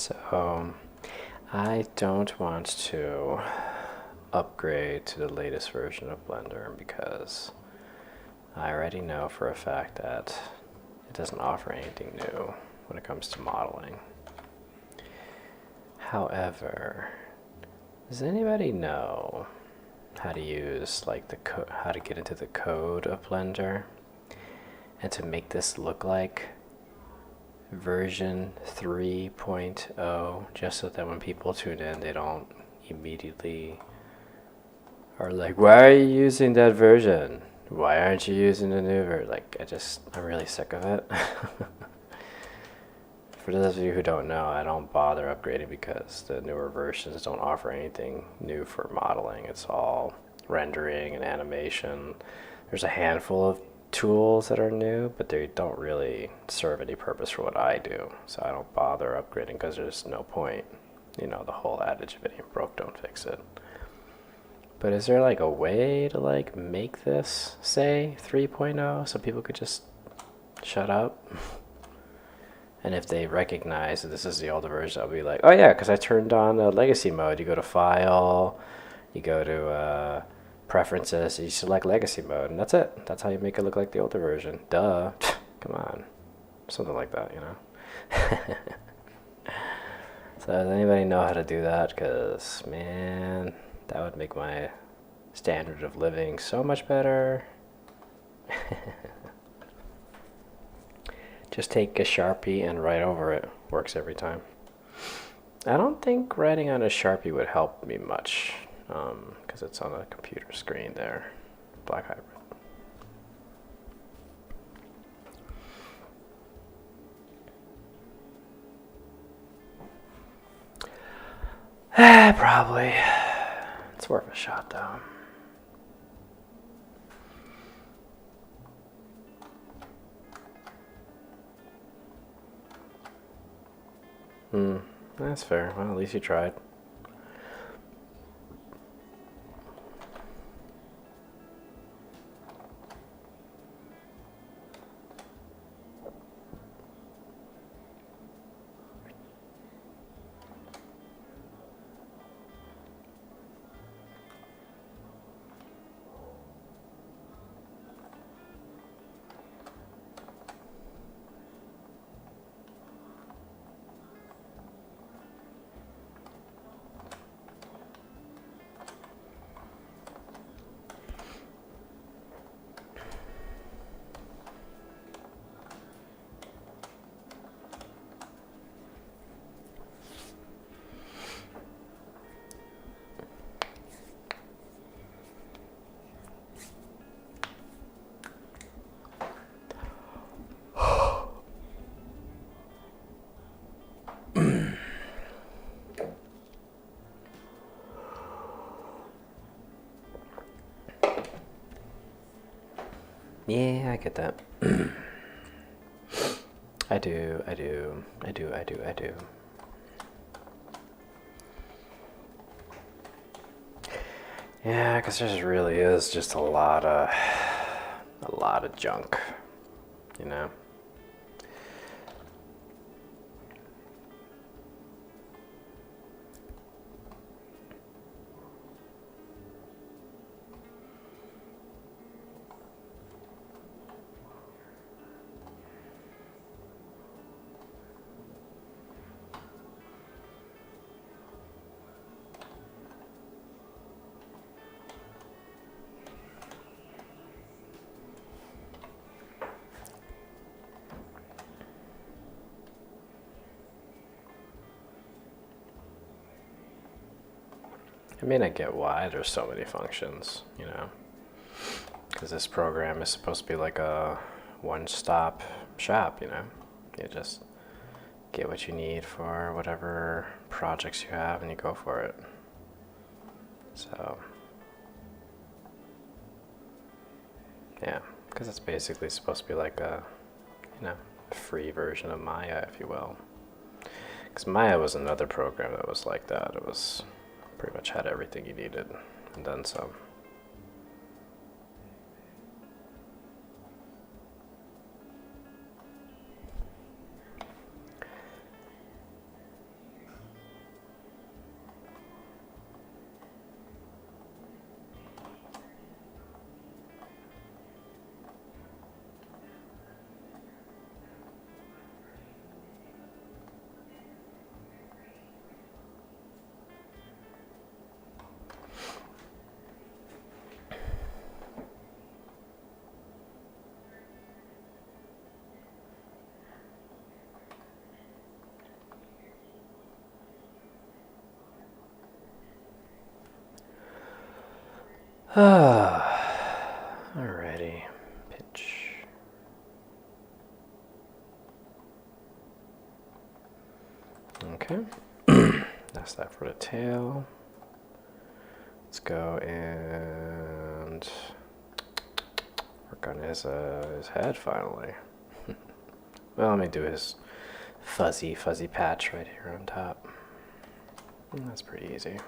So I don't want to upgrade to the latest version of Blender because I already know for a fact that it doesn't offer anything new when it comes to modeling. However, does anybody know how to use like how to get into the code of Blender and to make this look like version 3.0, just so that when people tune in, they don't immediately are like, why are you using that version? Why aren't you using the new version? Like, I'm really sick of it. For those of you who don't know, I don't bother upgrading because the newer versions don't offer anything new for modeling. It's all rendering and animation. There's a handful of tools that are new, but they don't really serve any purpose for what I do. So I don't bother upgrading because there's no point. You know, the whole adage, if it ain't broke, don't fix it. But is there like a way to like make this say 3.0 so people could just shut up? And if they recognize that this is the older version, I'll be like, oh yeah, because I turned on legacy mode. You go to File, you go to Preferences, you select legacy mode, and that's it. That's how you make it look like the older version. Duh. Come on. Something like that, you know? So does anybody know how to do that? Because, man, that would make my standard of living so much better. Just take a Sharpie and write over it. Works every time. I don't think writing on a Sharpie would help me much, because it's on a computer screen there. Black Hybrid. Probably. It's worth a shot, though. That's fair. Well, at least you tried. Yeah, I get that. I do. Yeah, because there really is just a lot of junk, you know? I mean, I get why there's so many functions, you know, because this program is supposed to be like a one-stop shop, you know. You just get what you need for whatever projects you have and you go for it. So, yeah, because it's basically supposed to be like a, you know, free version of Maya, if you will. Because Maya was another program that was like that. It was pretty much had everything you needed and then some. Alrighty. Pitch. Okay. That's that for the tail. Let's go and work on his head finally. Well, let me do his fuzzy patch right here on top. That's pretty easy.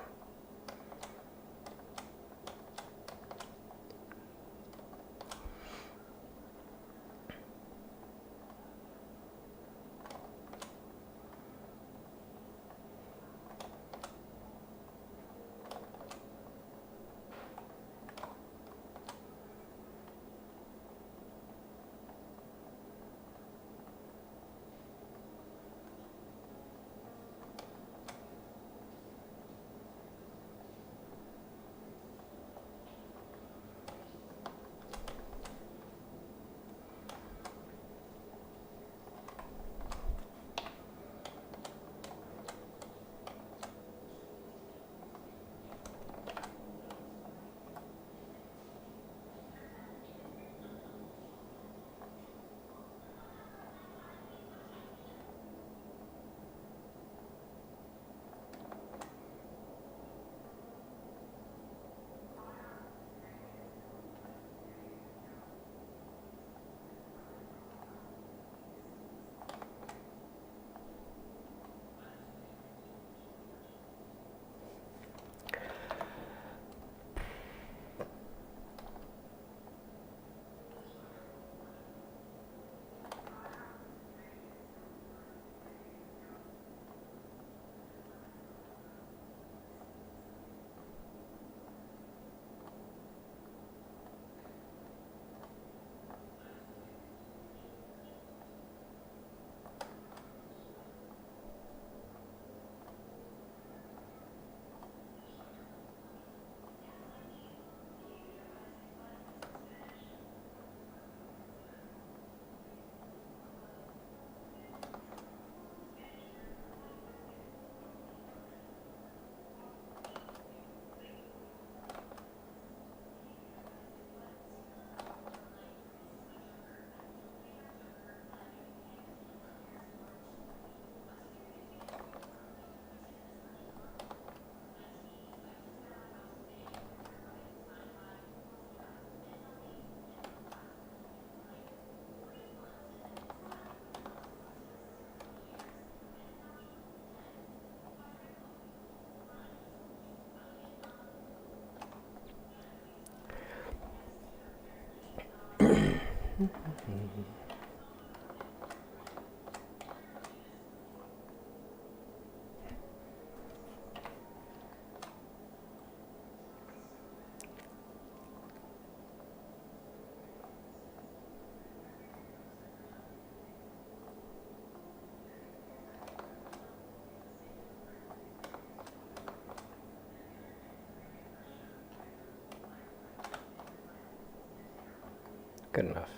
Good enough.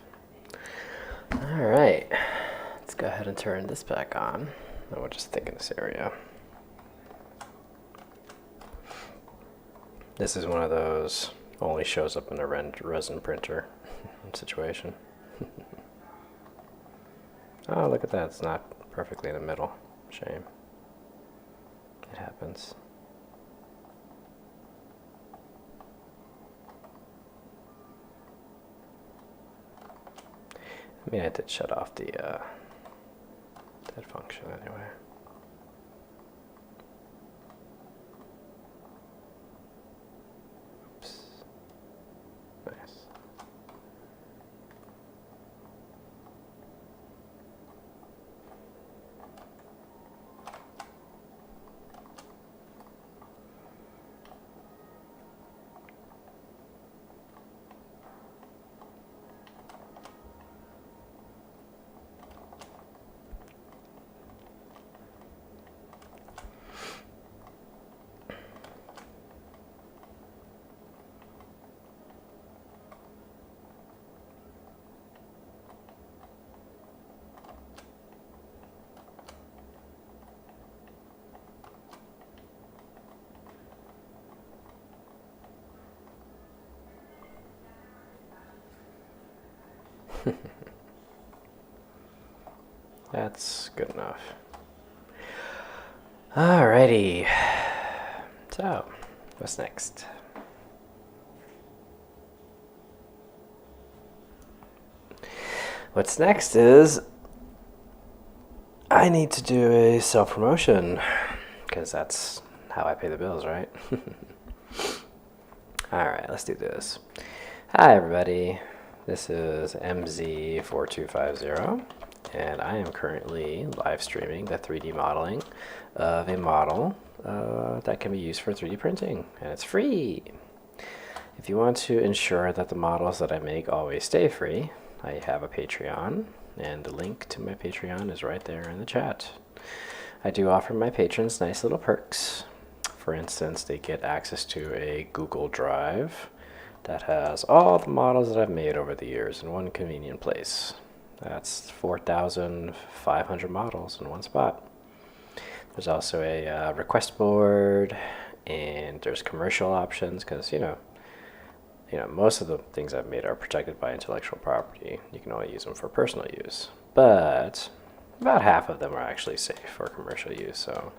Alright, let's go ahead and turn this back on. And we'll just thicken this area. This is one of those only shows up in a resin printer situation. Oh, look at that. It's not perfectly in the middle. Shame. It happens. I mean, I did shut off the dead function anyway. Oops. Nice. That's good enough. Alrighty. So, what's next? What's next is I need to do a self-promotion because that's how I pay the bills, right? Alright, let's do this. Hi everybody, this is MZ4250 and I am currently live streaming the 3D modeling of a model that can be used for 3D printing, and it's free. If you want to ensure that the models that I make always stay free, I have a Patreon, and the link to my Patreon is right there in the chat. I do offer my patrons nice little perks. For instance, they get access to a Google Drive that has all the models that I've made over the years in one convenient place. That's 4,500 models in one spot. There's also a request board, and there's commercial options because, you know, most of the things I've made are protected by intellectual property. You can only use them for personal use. But about half of them are actually safe for commercial use, so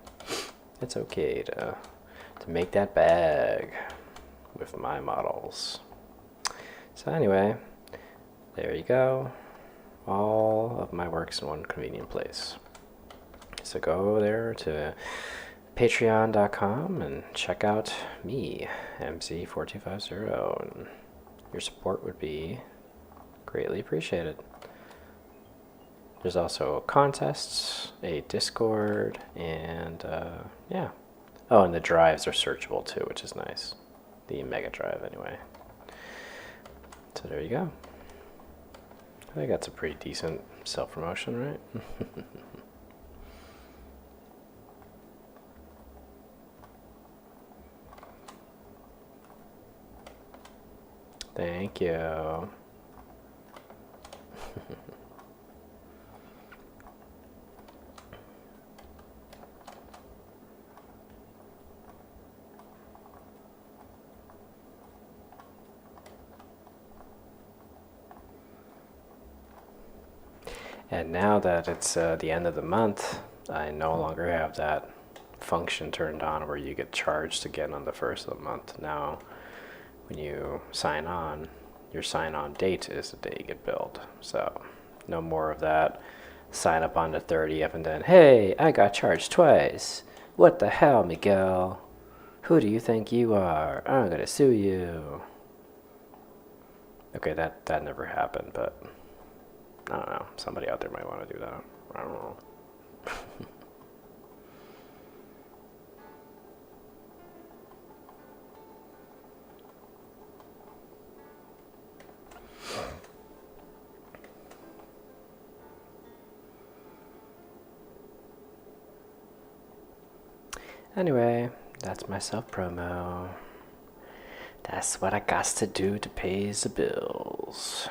it's okay to make that bag with my models. So anyway, there you go. All of my works in one convenient place. So go there to patreon.com and check out me, MZ4250, and your support would be greatly appreciated. There's also contests, a Discord, and yeah. Oh, and the drives are searchable too, which is nice. The Mega Drive, anyway. So there you go. I think that's a pretty decent self-promotion, right? Thank you. And now that it's the end of the month, I no longer have that function turned on where you get charged again on the first of the month. Now, when you sign on, your sign-on date is the day you get billed. So, no more of that. Sign up on the 30th and then, hey, I got charged twice. What the hell, Miguel? Who do you think you are? I'm gonna sue you. Okay, that never happened, but I don't know. Somebody out there might want to do that. I don't know. Anyway, that's my self-promo. That's what I got to do to pay the bills.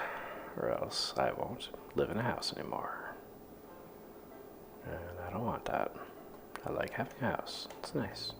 Or else I won't live in a house anymore. And I don't want that. I like having a house. It's nice.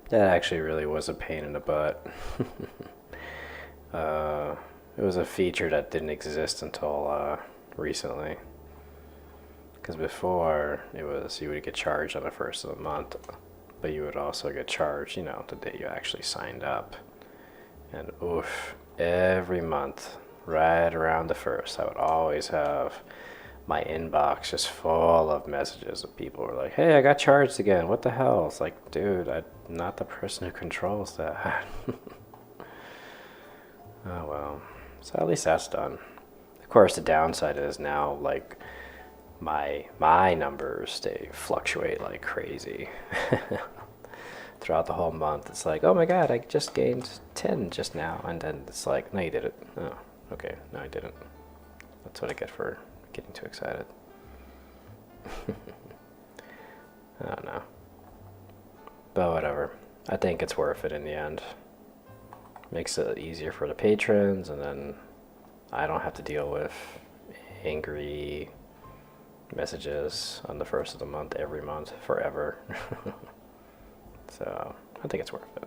That actually really was a pain in the butt. It was a feature that didn't exist until recently. Because before, it was you would get charged on the first of the month, but you would also get charged, the day you actually signed up. And oof, every month, right around the first, I would always have my inbox just full of messages of people who were like, hey, I got charged again. What the hell? It's like, dude, I'm not the person who controls that. Oh, well. So at least that's done. Of course, the downside is now, like, my numbers, they fluctuate like crazy. throughout the whole month. It's like, oh my god, I just gained 10 just now. And then it's like, no, you didn't. Oh, okay, no, I didn't. That's what I get for getting too excited. I don't know. But whatever. I think it's worth it in the end. Makes it easier for the patrons, and then I don't have to deal with angry messages on the first of the month every month forever. So I think it's worth it.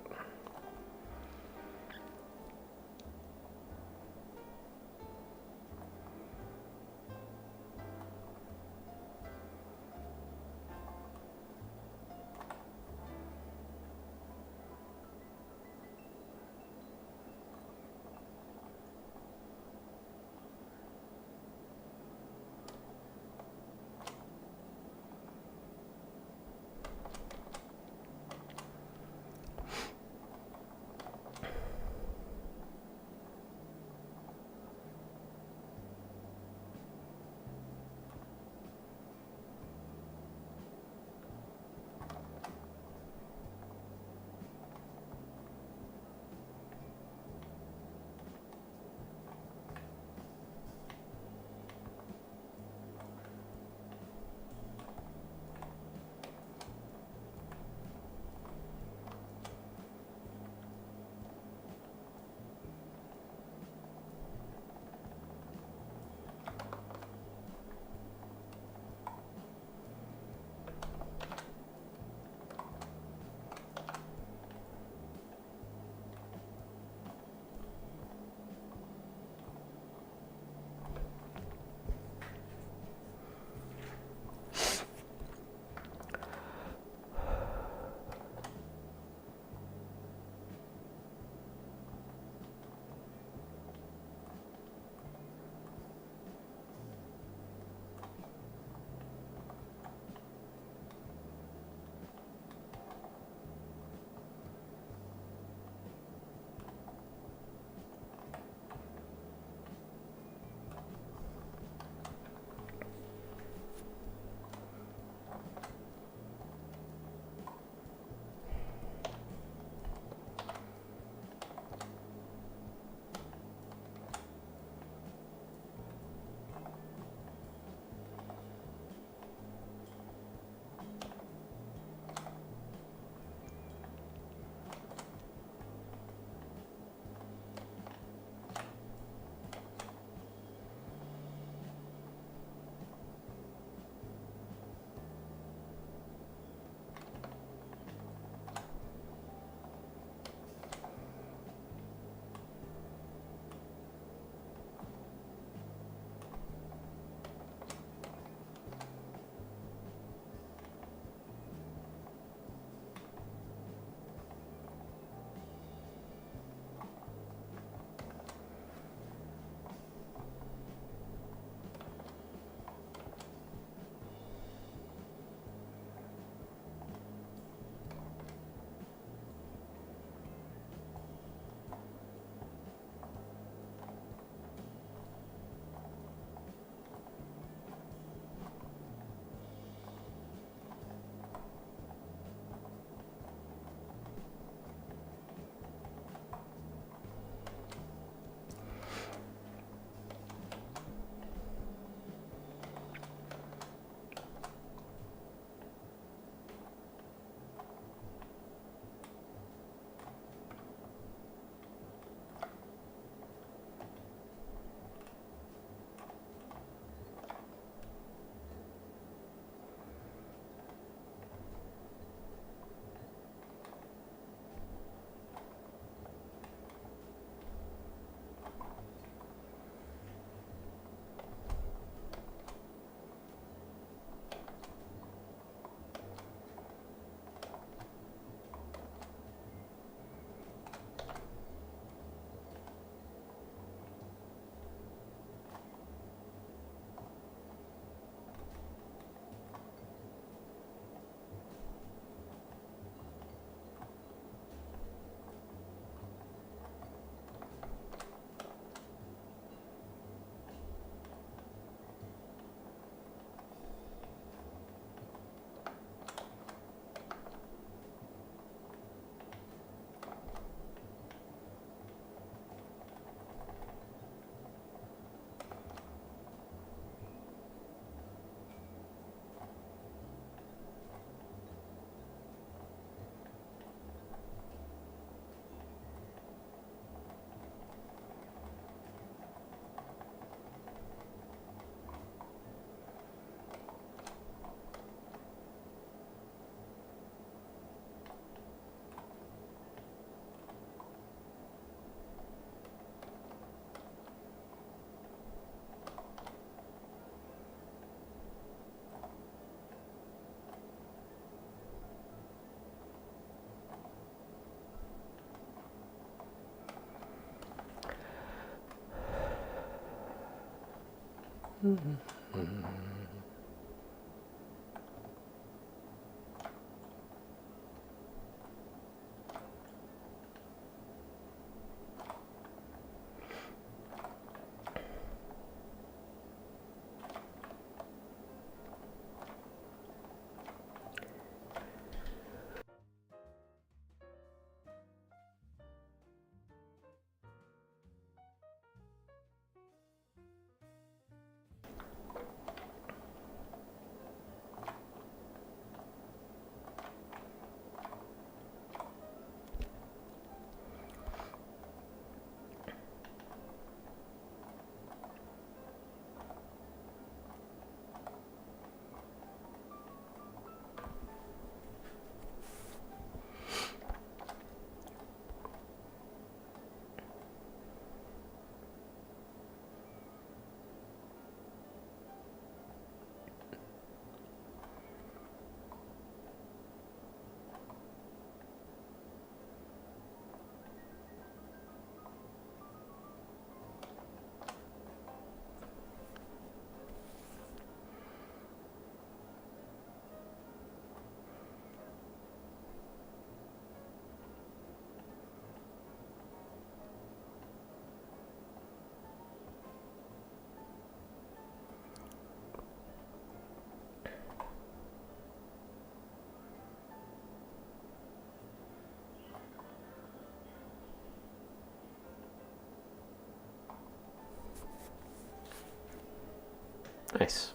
Nice.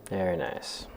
Very nice.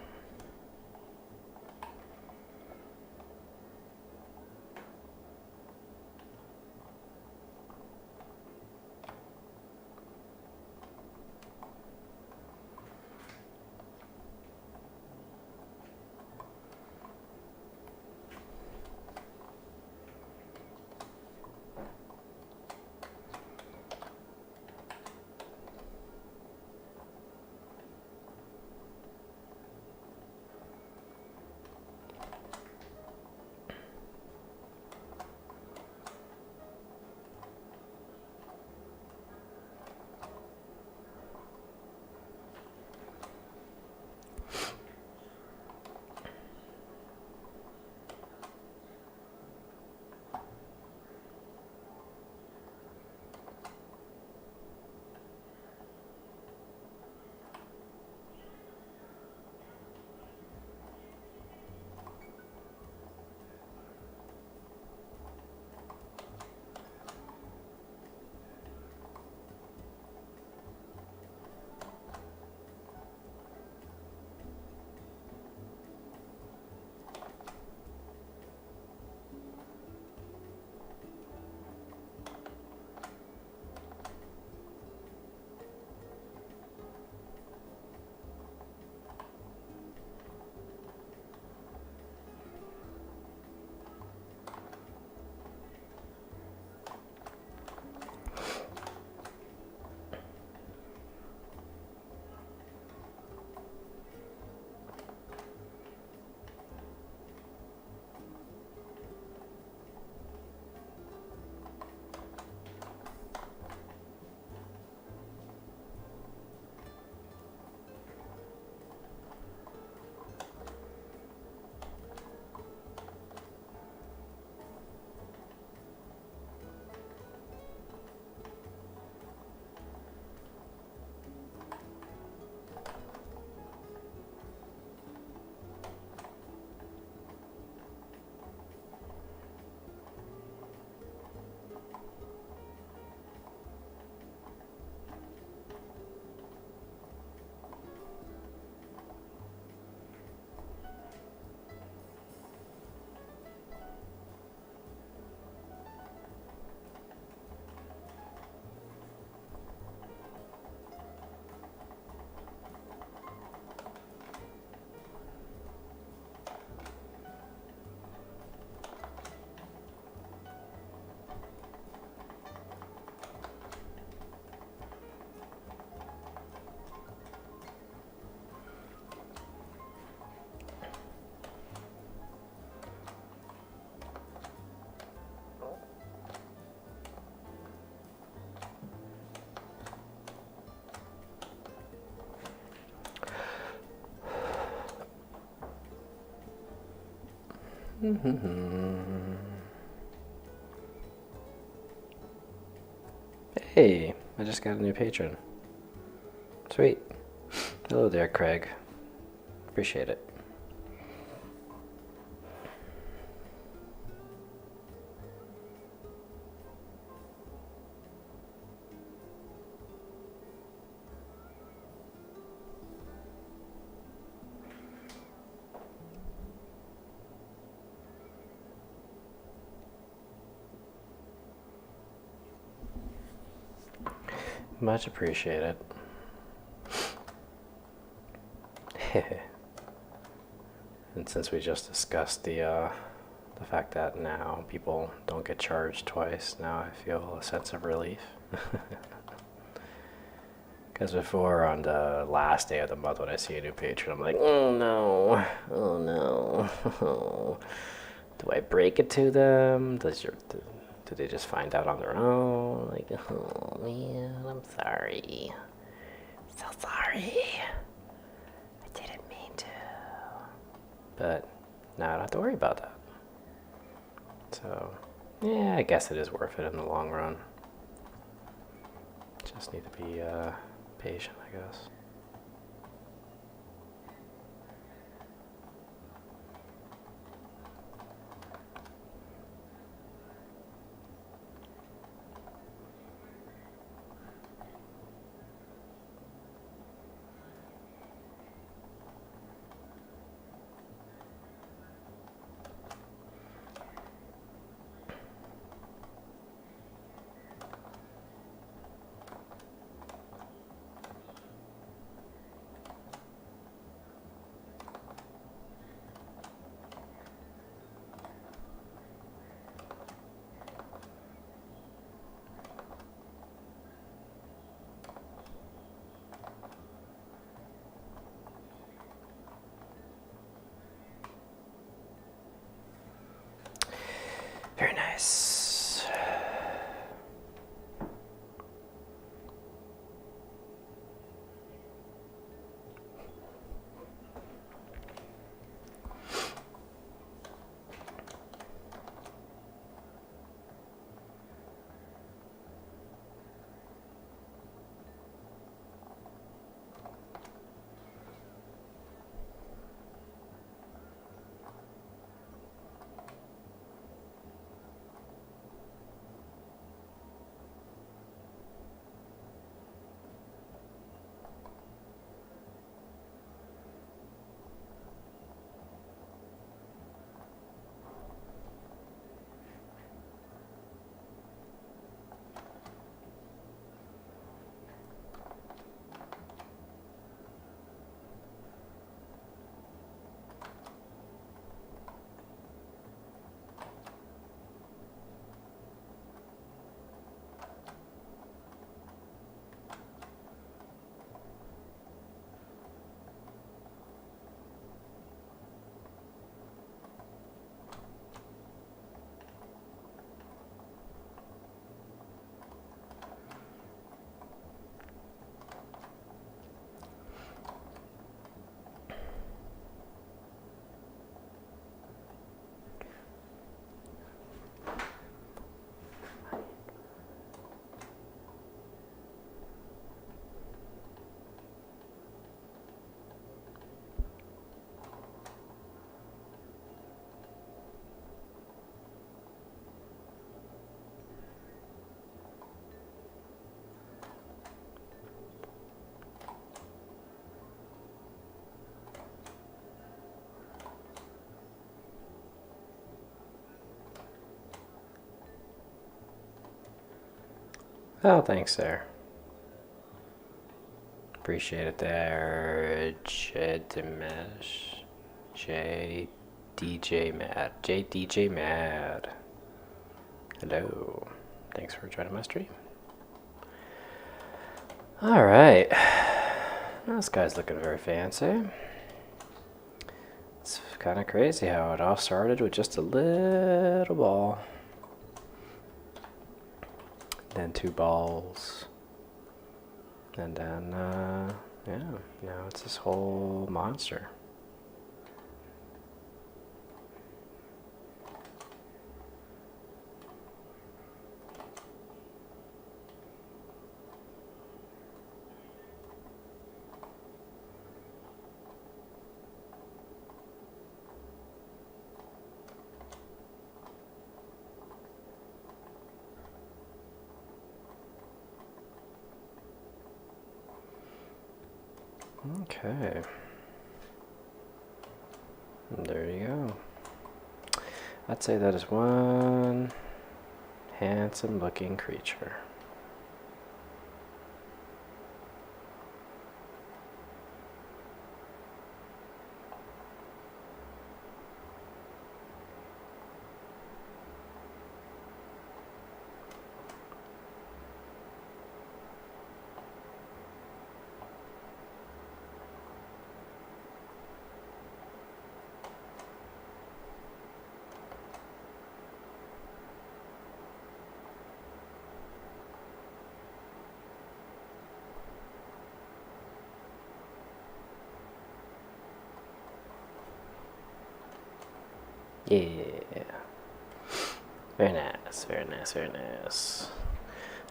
Hey, I just got a new patron. Sweet. Hello there, Craig. Appreciate it. Much appreciated. And since we just discussed the fact that now people don't get charged twice, now I feel a sense of relief. Because before, on the last day of the month when I see a new patron, I'm like, oh no, oh no. Do I break it to them? Do they just find out on their own? Like, oh man, I'm sorry. So sorry. I didn't mean to. But now I don't have to worry about that. So, yeah, I guess it is worth it in the long run. Just need to be patient, I guess. Very nice. Oh, thanks, sir. Appreciate it there, Jedimesh. JDJ Mad. JDJ Mad. Hello. Thanks for joining my stream. Alright. This guy's looking very fancy. It's kind of crazy how it all started with just a little ball. Then 2 balls. And then, yeah, now it's this whole monster. Okay. There you go. I'd say that is one handsome looking creature. Yeah. Very nice, very nice, very nice.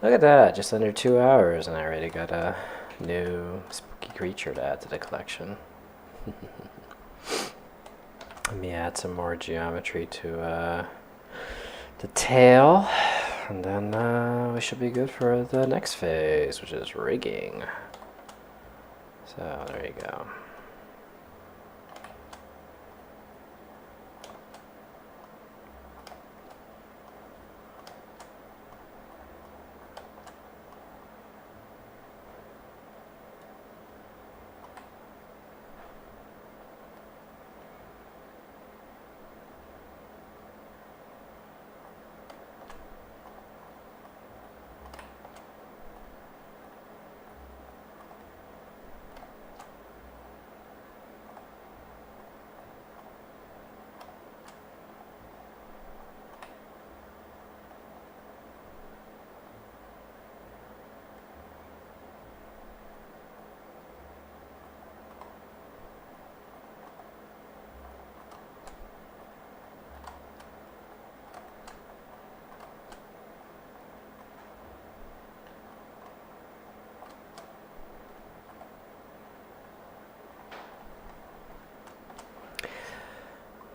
Look at that, just under 2 hours and I already got a new spooky creature to add to the collection. Let me add some more geometry to the tail, and then we should be good for the next phase, which is rigging. So there you go.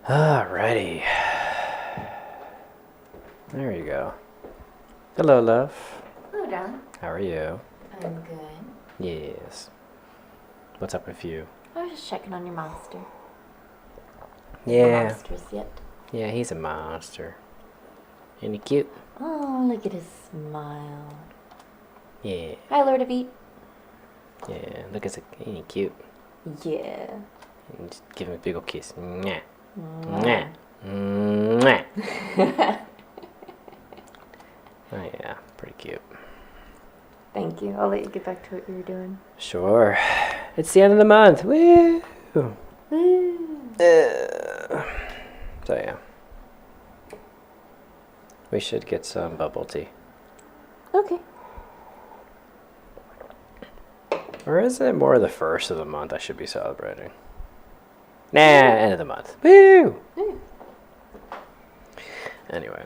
Alrighty. There you go. Hello, love. Hello, darling. How are you? I'm good. Yes. What's up with you? I was just checking on your monster. Yeah. Monsters yet? Yeah, he's a monster. Ain't he cute? Oh, look at his smile. Yeah. Hi, Lord of Eat. Yeah. Look at it. Ain't he cute? Yeah. And just give him a big ol' kiss. Mwah. Mwah. Mwah. Mwah. Oh yeah, pretty cute. Thank you. I'll let you get back to what you were doing. Sure. It's the end of the month. Woo! Woo. So yeah. We should get some bubble tea. Okay. Or is it more the first of the month I should be celebrating? Nah, end of the month. Woo! Mm. Anyway.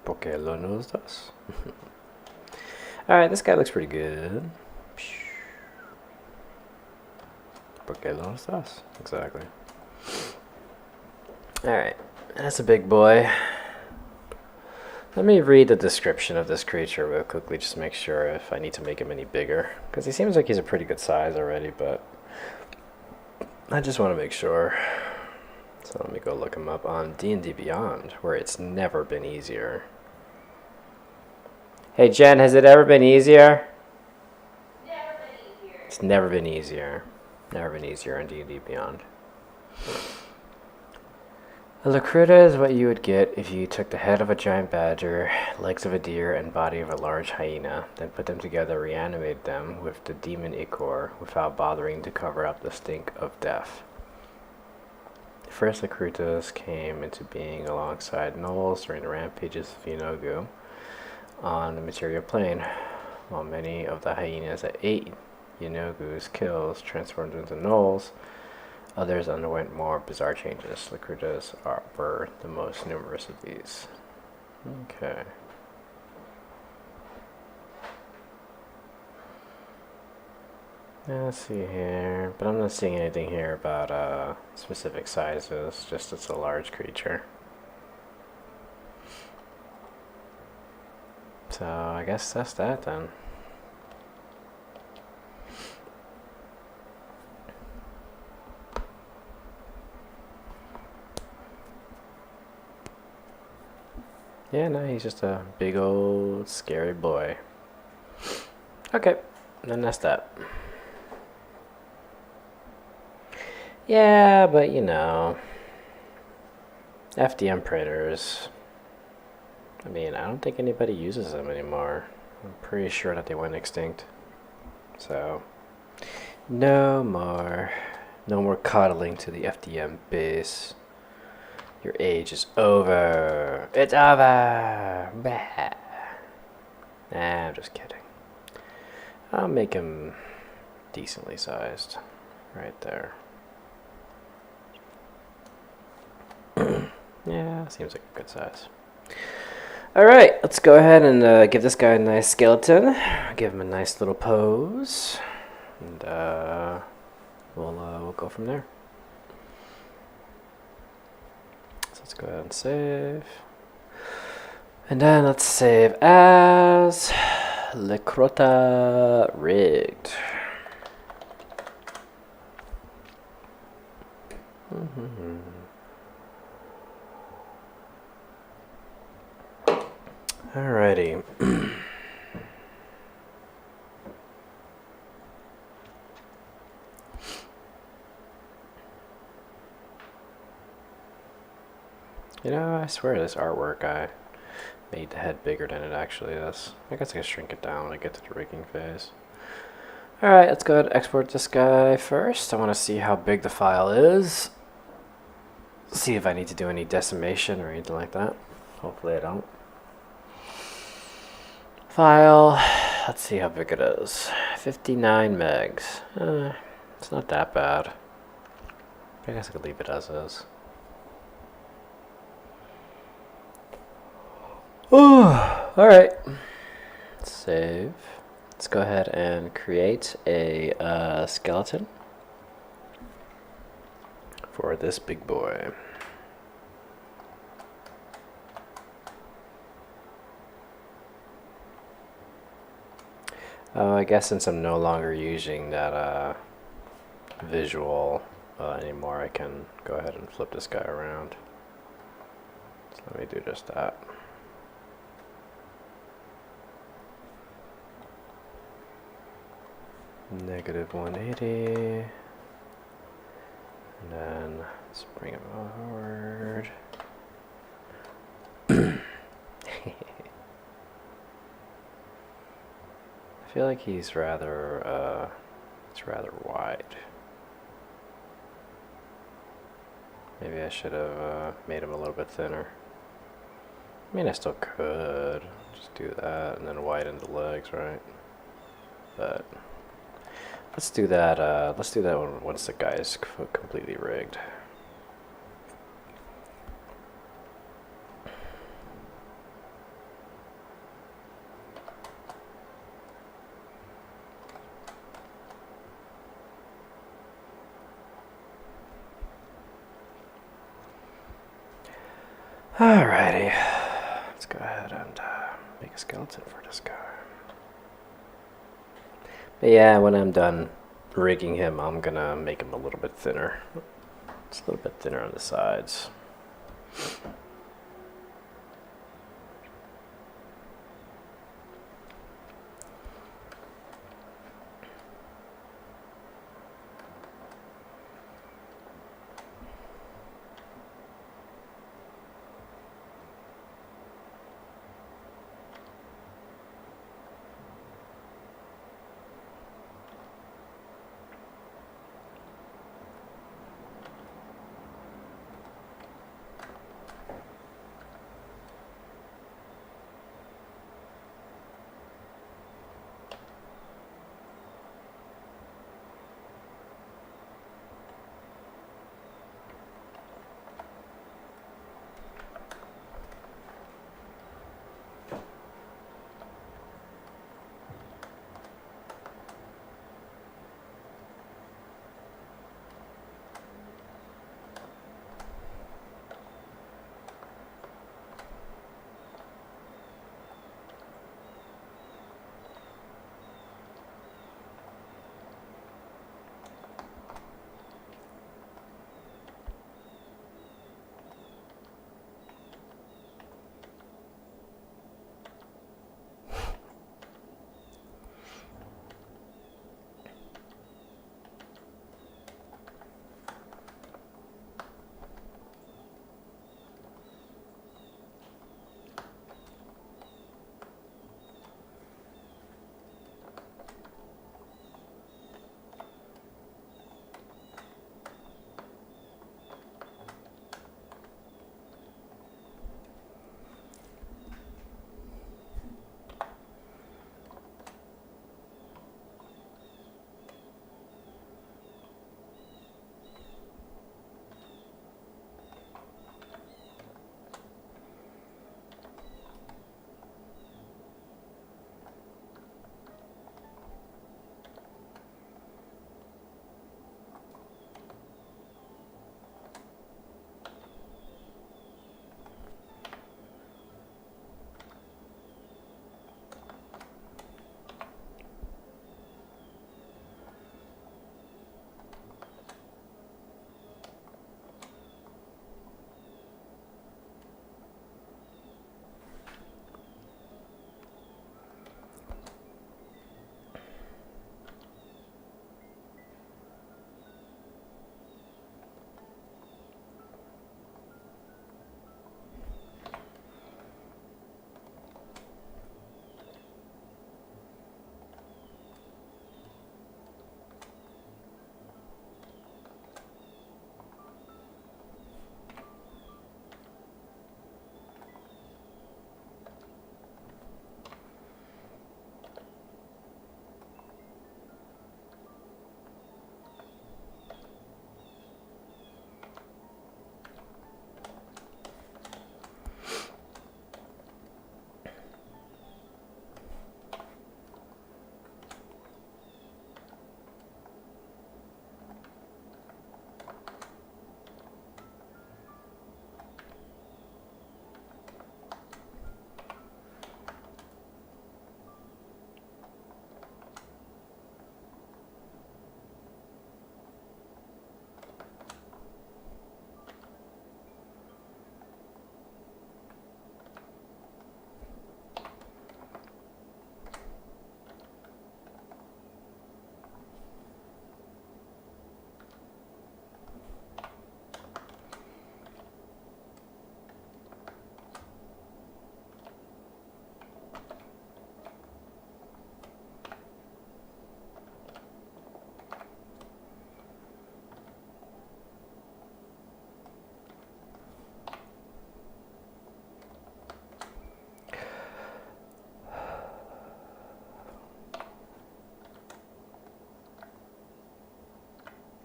Porque lo nos das. Alright, this guy looks pretty good. Porque lo nos das. Exactly. Alright, that's a big boy. Let me read the description of this creature real quickly, just to make sure if I need to make him any bigger. Because he seems like he's a pretty good size already, but I just want to make sure. So let me go look him up on D&D Beyond, where it's never been easier. Hey Jen, has it ever been easier? Never been easier. It's never been easier. Never been easier on D&D Beyond. A Leucrotta is what you would get if you took the head of a giant badger, legs of a deer, and body of a large hyena, then put them together, reanimated them with the demon ichor without bothering to cover up the stink of death. The first Leucrottas came into being alongside gnolls during the rampages of Yenogu on the material plane, while many of the hyenas that ate Yenogu's kills transformed into gnolls. Others underwent more bizarre changes. Leucrottas were the most numerous of these. Okay. Let's see here, but I'm not seeing anything here about specific sizes, just it's a large creature. So I guess that's that then. Yeah, no, he's just a big old scary boy. Okay, then that's that. Yeah, but you know, FDM printers. I mean, I don't think anybody uses them anymore. I'm pretty sure that they went extinct. So, no more. No more coddling to the FDM base. Your age is over. It's over. Bah. Nah, I'm just kidding. I'll make him decently sized. Right there. Yeah, seems like a good size. Alright, let's go ahead and give this guy a nice skeleton. Give him a nice little pose. And we'll go from there. So let's go ahead and save. And then let's save as Leucrotta rigged. Alrighty. You know, I swear this artwork I made the head bigger than it actually is. I guess I can shrink it down when I get to the rigging phase. Alright, let's go ahead and export this guy first. I want to see how big the file is. See if I need to do any decimation or anything like that. Hopefully I don't. File, let's see how big it is. 59 megs. It's not that bad. I guess I could leave it as is. Alright. Save. Let's go ahead and create a skeleton for this big boy. Oh, I guess since I'm no longer using that visual anymore, I can go ahead and flip this guy around. So let me do just that. Negative 180. And then let's bring him forward. I feel like it's rather wide. Maybe I should have made him a little bit thinner. I mean, I still could just do that and then widen the legs, right? But let's do that. Let's do that once the guy is completely rigged. Alrighty, let's go ahead and make a skeleton for this guy. But yeah, when I'm done rigging him, I'm gonna make him a little bit thinner. Just a little bit thinner on the sides.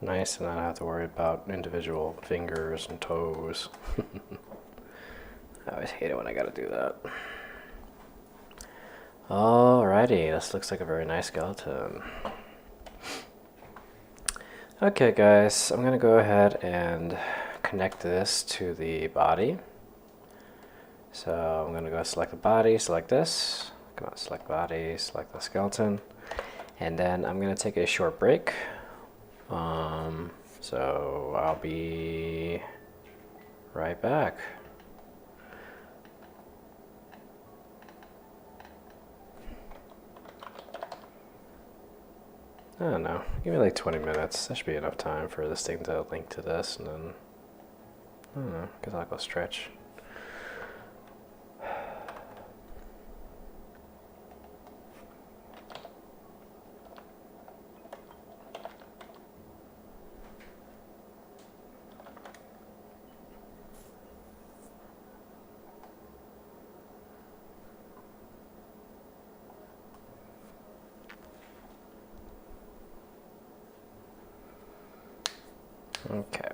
Nice, and I don't have to worry about individual fingers and toes. I always hate it when I gotta do that. Alrighty, this looks like a very nice skeleton. Okay guys, I'm gonna go ahead and connect this to the body. So I'm gonna go select the body, select this. Come on, select body, select the skeleton. And then I'm gonna take a short break. So I'll be right back. I don't know, give me like 20 minutes. That should be enough time for this thing to link to this, and then, I don't know, guess I'll go stretch. Okay.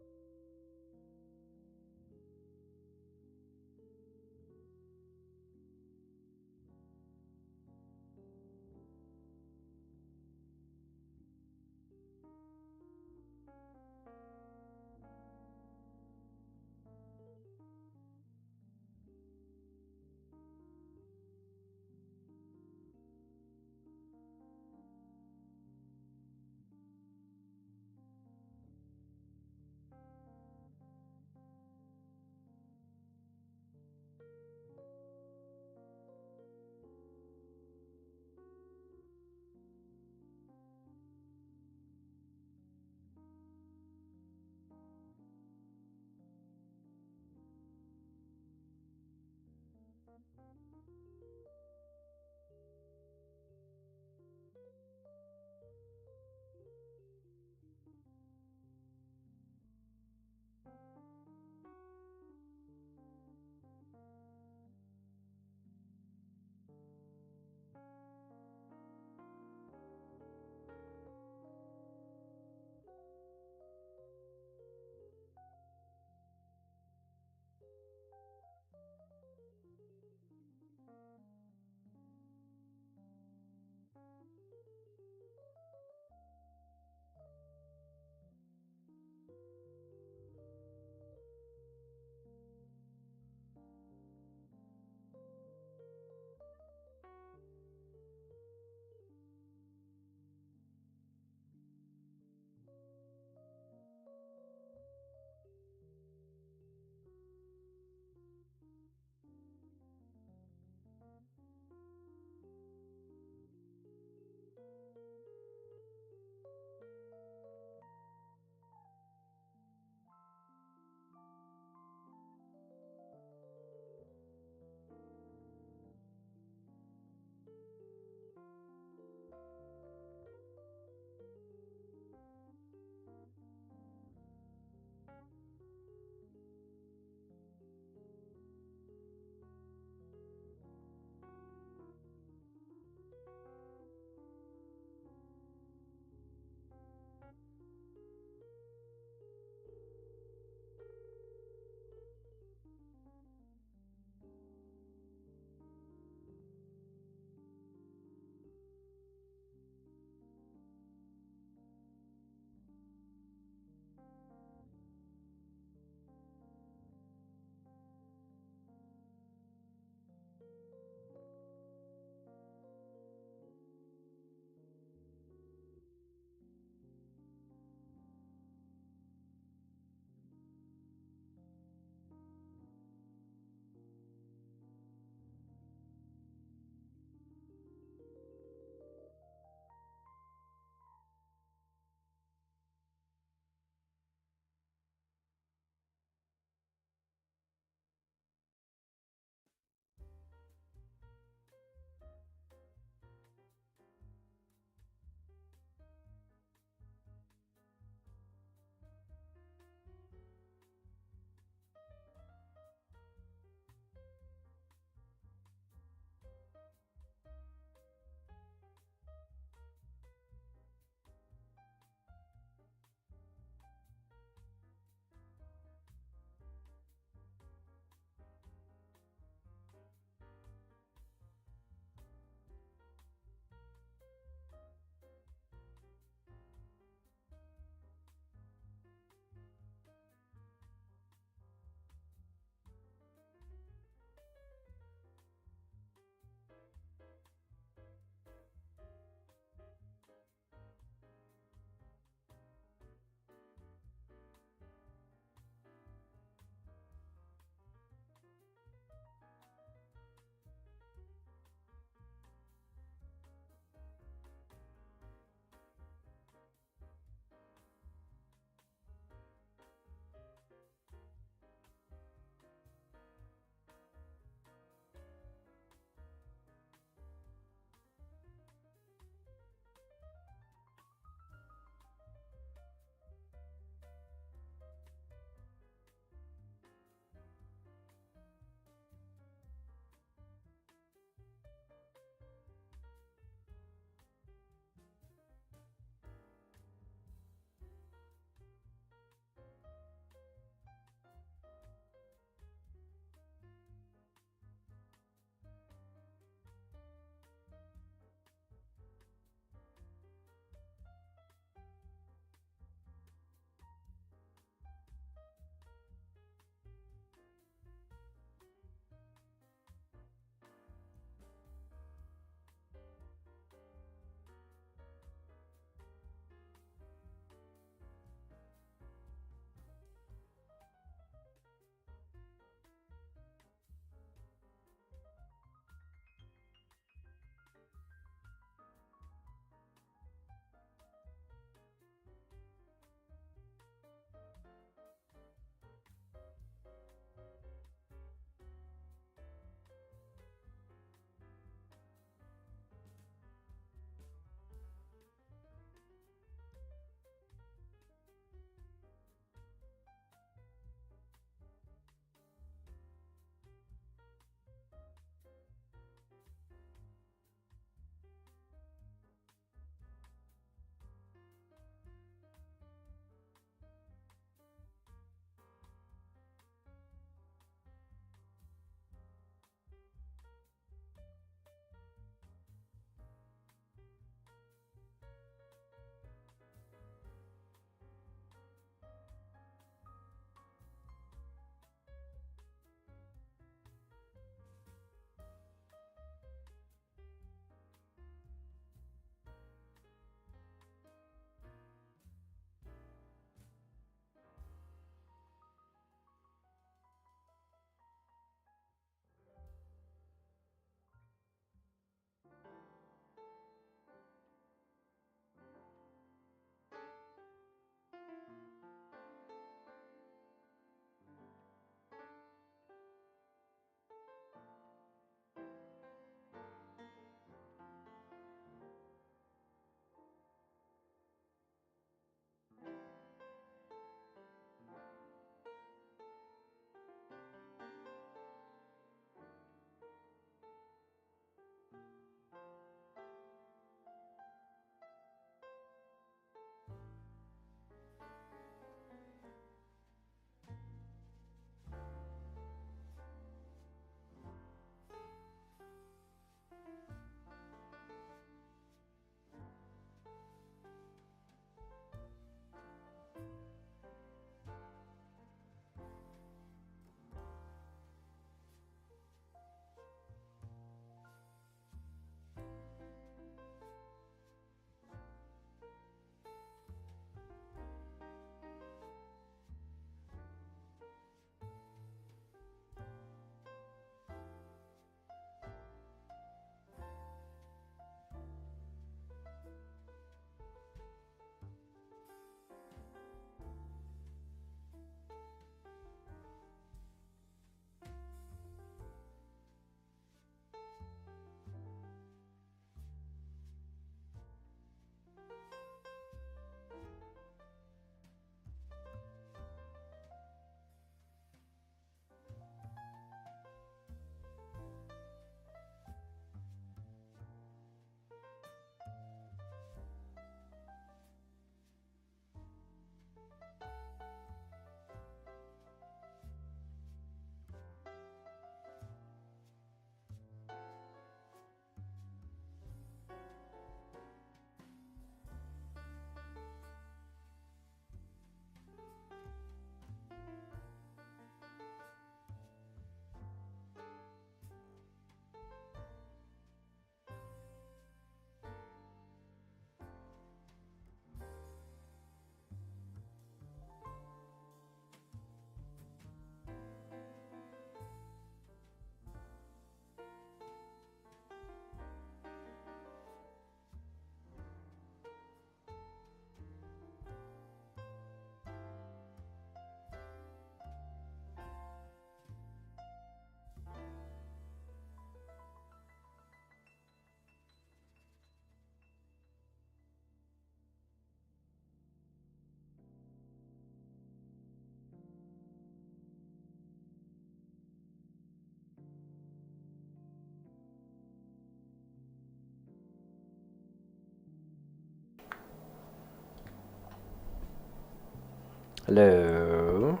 Hello.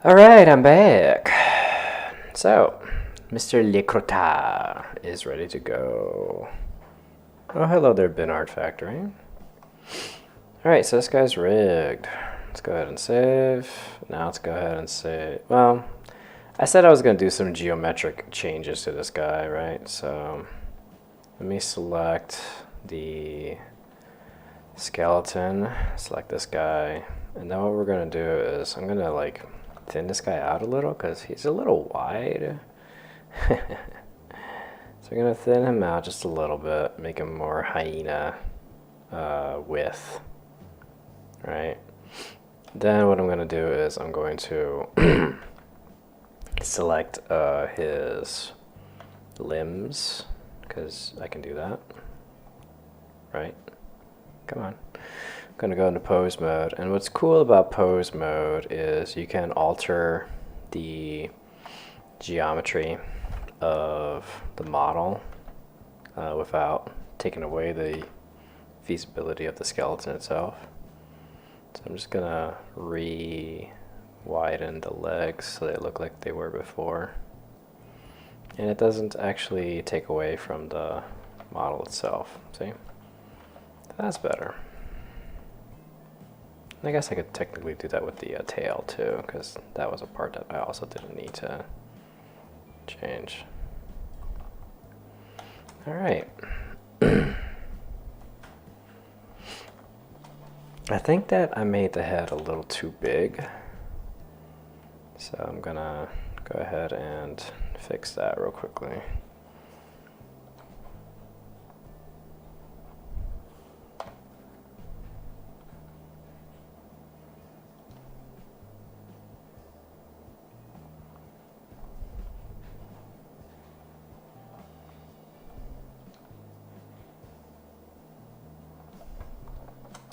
Alright, I'm back. So, Mr. Leucrotta is ready to go. Oh, hello there, Bin Art Factory. Alright, so this guy's rigged. Let's go ahead and save. Now let's go ahead and save. Well, I said I was going to do some geometric changes to this guy, right? So, let me select the skeleton, select this guy, and then what we're going to do is I'm going to like thin this guy out a little because he's a little wide. So we're going to thin him out just a little bit, make him more hyena width, right? Then what I'm going to do is I'm going to select his limbs, because I can do that, right? Come on. I'm going to go into pose mode, and what's cool about pose mode is you can alter the geometry of the model without taking away the feasibility of the skeleton itself. So I'm just gonna re-widen the legs so they look like they were before. And it doesn't actually take away from the model itself, see? That's better. I guess I could technically do that with the tail too, because that was a part that I also didn't need to change. Alright. I think that I made the head a little too big. So I'm gonna go ahead and fix that real quickly.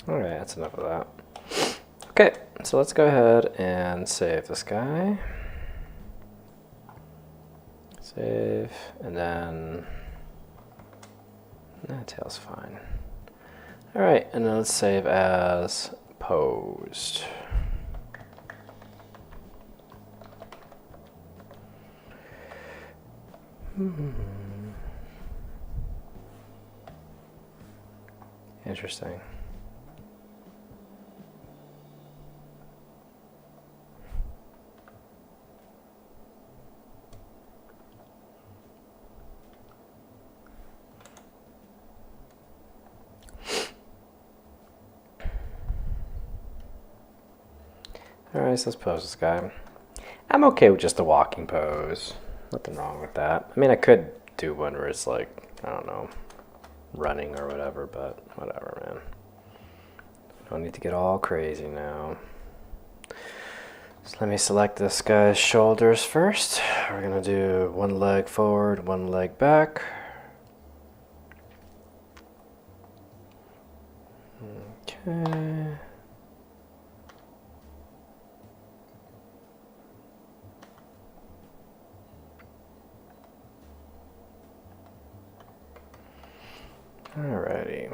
Alright, that's enough of that. Okay, so let's go ahead and save this guy. Save, and then that tail's fine. Alright, and then let's save as posed. Interesting. Alright, so let's pose this guy. I'm okay with just a walking pose. Nothing wrong with that. I mean, I could do one where it's like, I don't know, running or whatever, but whatever, man. Don't need to get all crazy now. So let me select this guy's shoulders first. We're gonna do one leg forward, one leg back. Okay. Alrighty.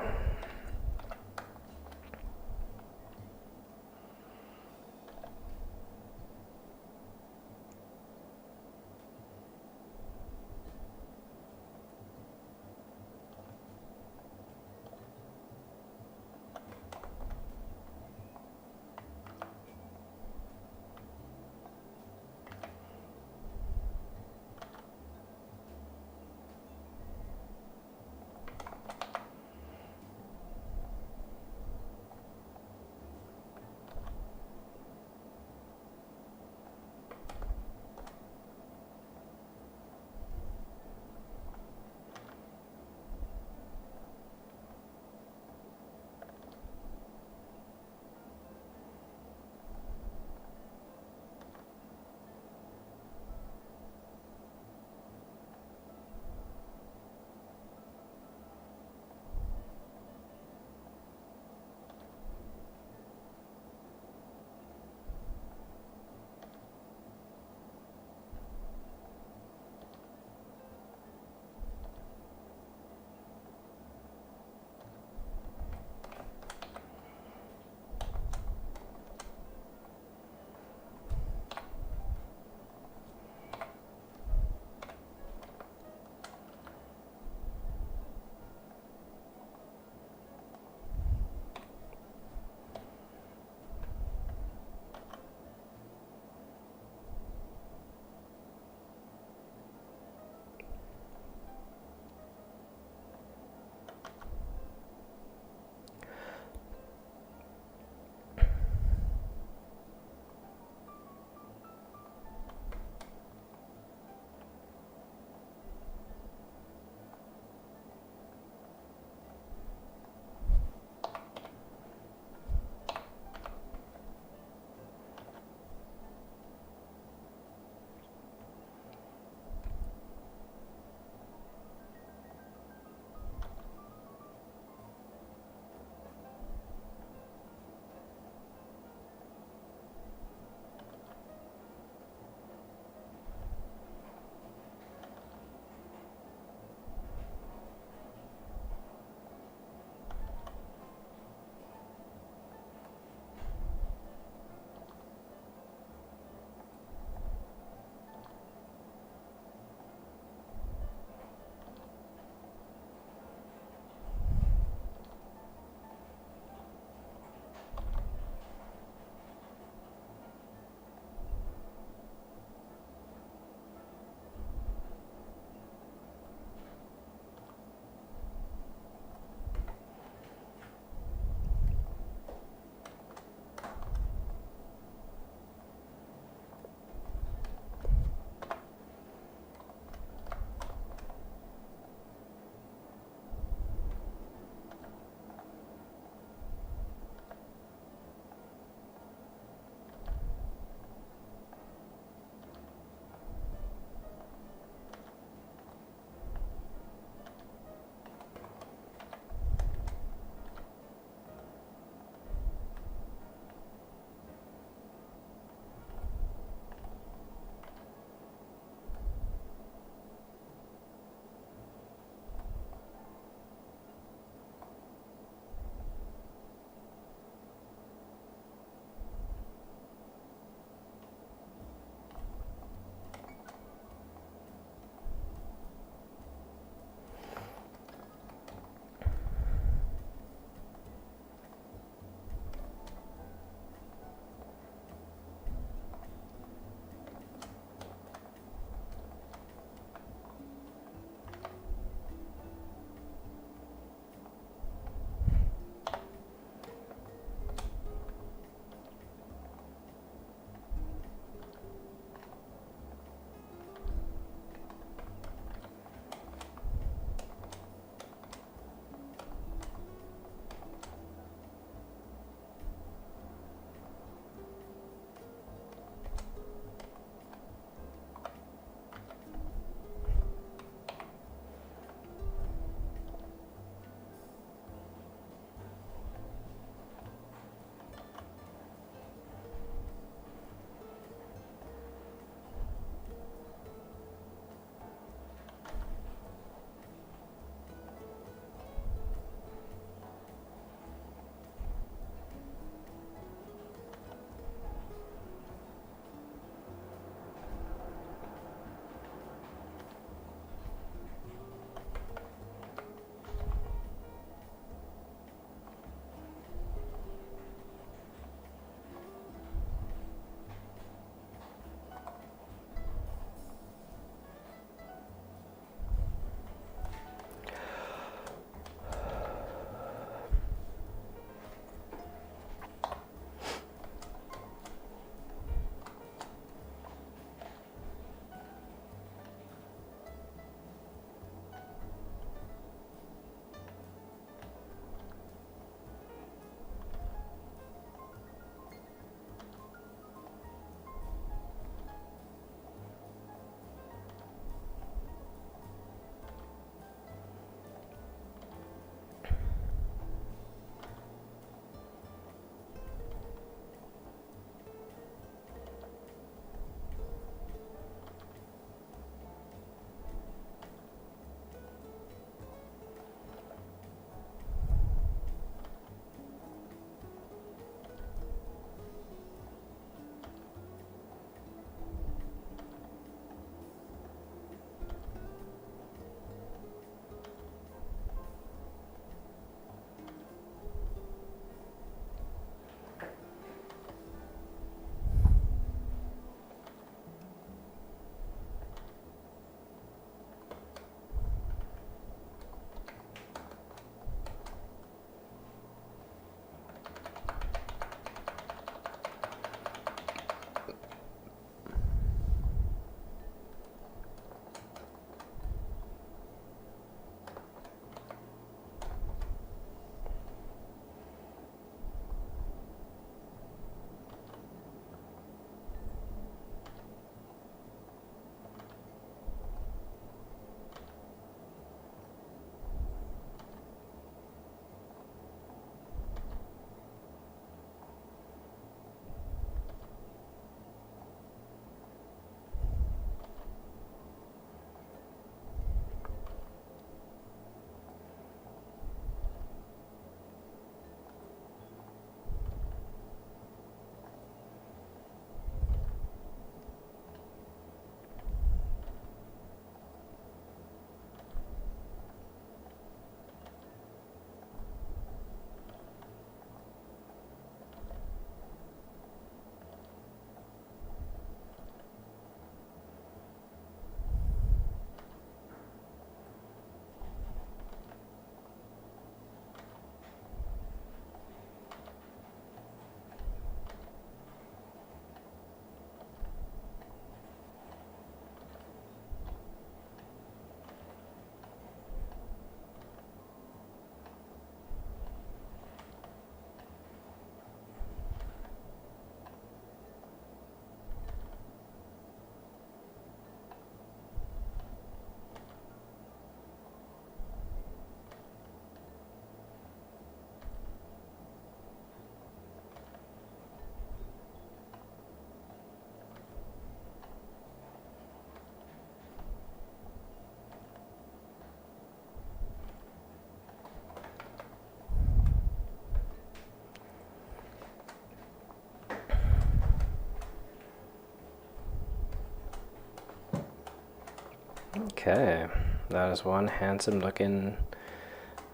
Okay, that is one handsome looking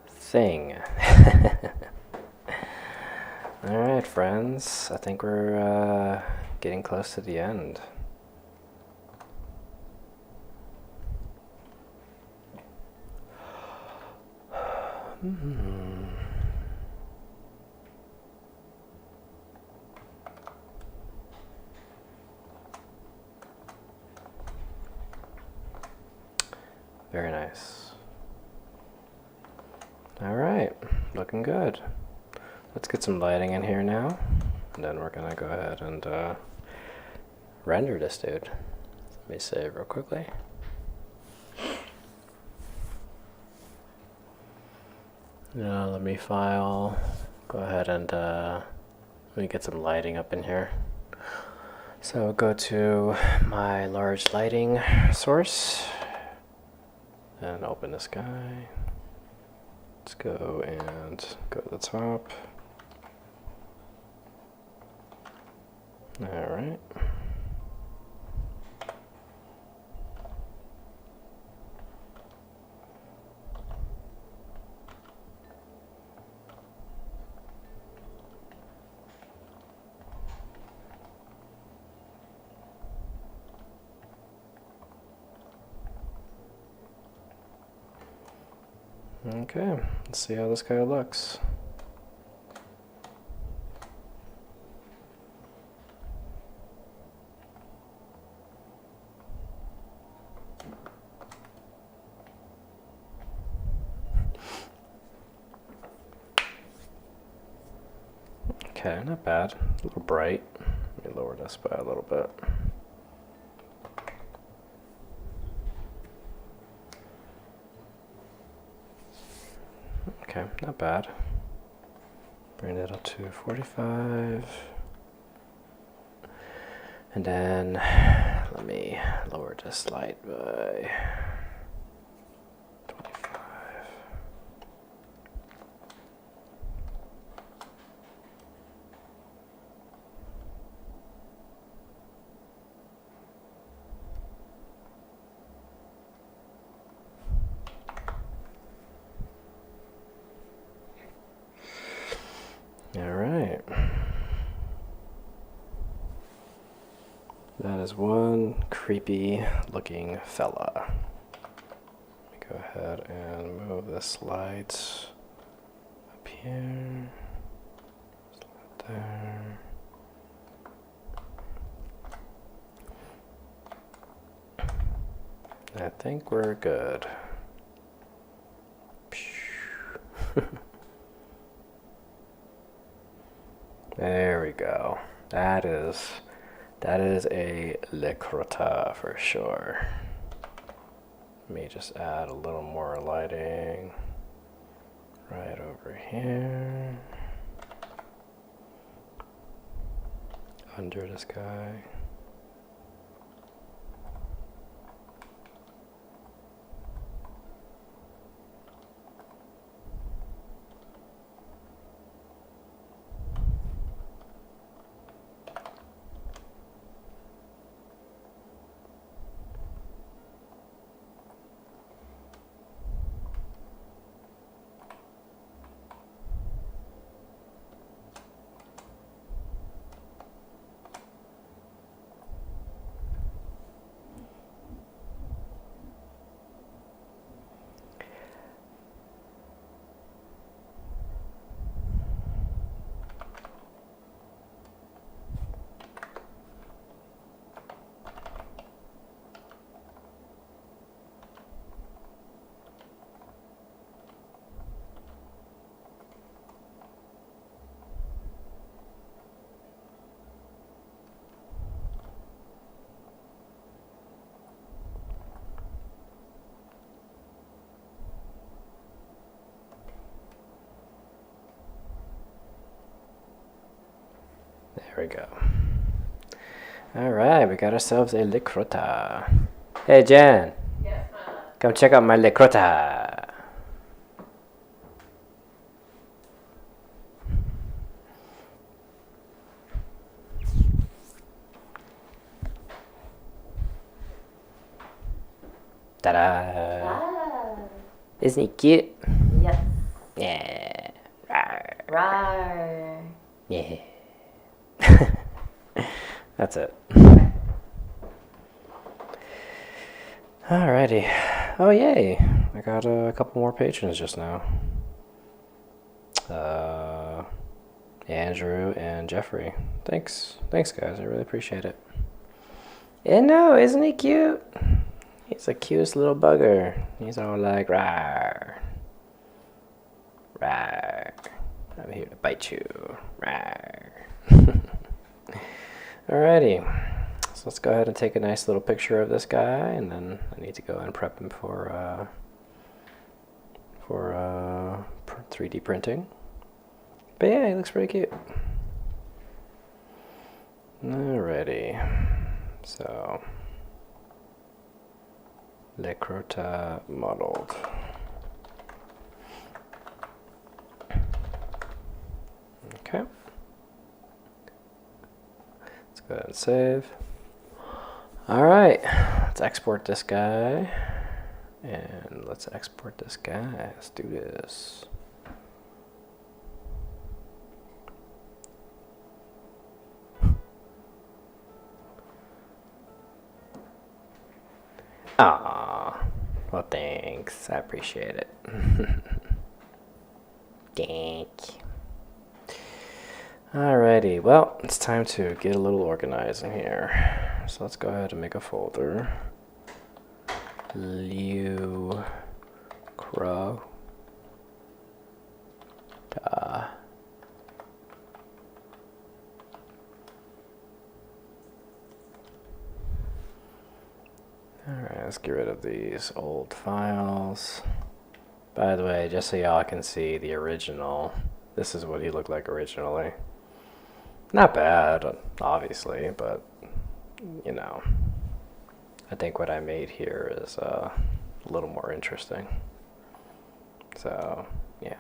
thing. Alright, friends, I think we're getting close to the end. Very nice. Alright, looking good. Let's get some lighting in here now, and then we're gonna go ahead and render this dude. Let me save real quickly. Now let me file. Go ahead and let me get some lighting up in here. So go to my large lighting source and open this guy. Let's go and go to the top. All right. Okay, let's see how this guy looks. Okay, not bad. A little bright. Let me lower this by a little bit. Okay, not bad. Bring it up to 45. And then let me lower this light by 25. All right. That is one creepy looking fella. Let me go ahead and move this light up here. Slide there. I think we're good. There we go. That is a Leucrotta for sure. Let me just add a little more lighting right over here. Under this guy. There we go. Alright, we got ourselves a Leucrotta. Hey Jan! Yes, my love. Come check out my Leucrotta! Ta-da! Ah. Isn't he cute? Yes. Yeah. Rawr. Rawr. Yeah. That's it. Alrighty. Oh, yay. I got a couple more patrons just now. Andrew and Jeffrey. Thanks. Thanks, guys. I really appreciate it. And no, isn't he cute? He's the cutest little bugger. He's all like, rawr. Rawr. I'm here to bite you. Rawr. Alrighty. So let's go ahead and take a nice little picture of this guy, and then I need to go and prep him for 3D printing. But yeah, he looks pretty cute. Alrighty. So, Leucrotta modeled. Okay. Let's go ahead and save. Alright, let's export this guy. And let's export this guy. Let's do this. Ah, well, thanks. I appreciate it. Thank you. Alrighty, well, it's time to get a little organized in here. So let's go ahead and make a folder. Leucrotta. Alright, let's get rid of these old files. By the way, just so y'all can see the original, this is what he looked like originally. Not bad, obviously, but, you know, I think what I made here is a little more interesting. So, yeah.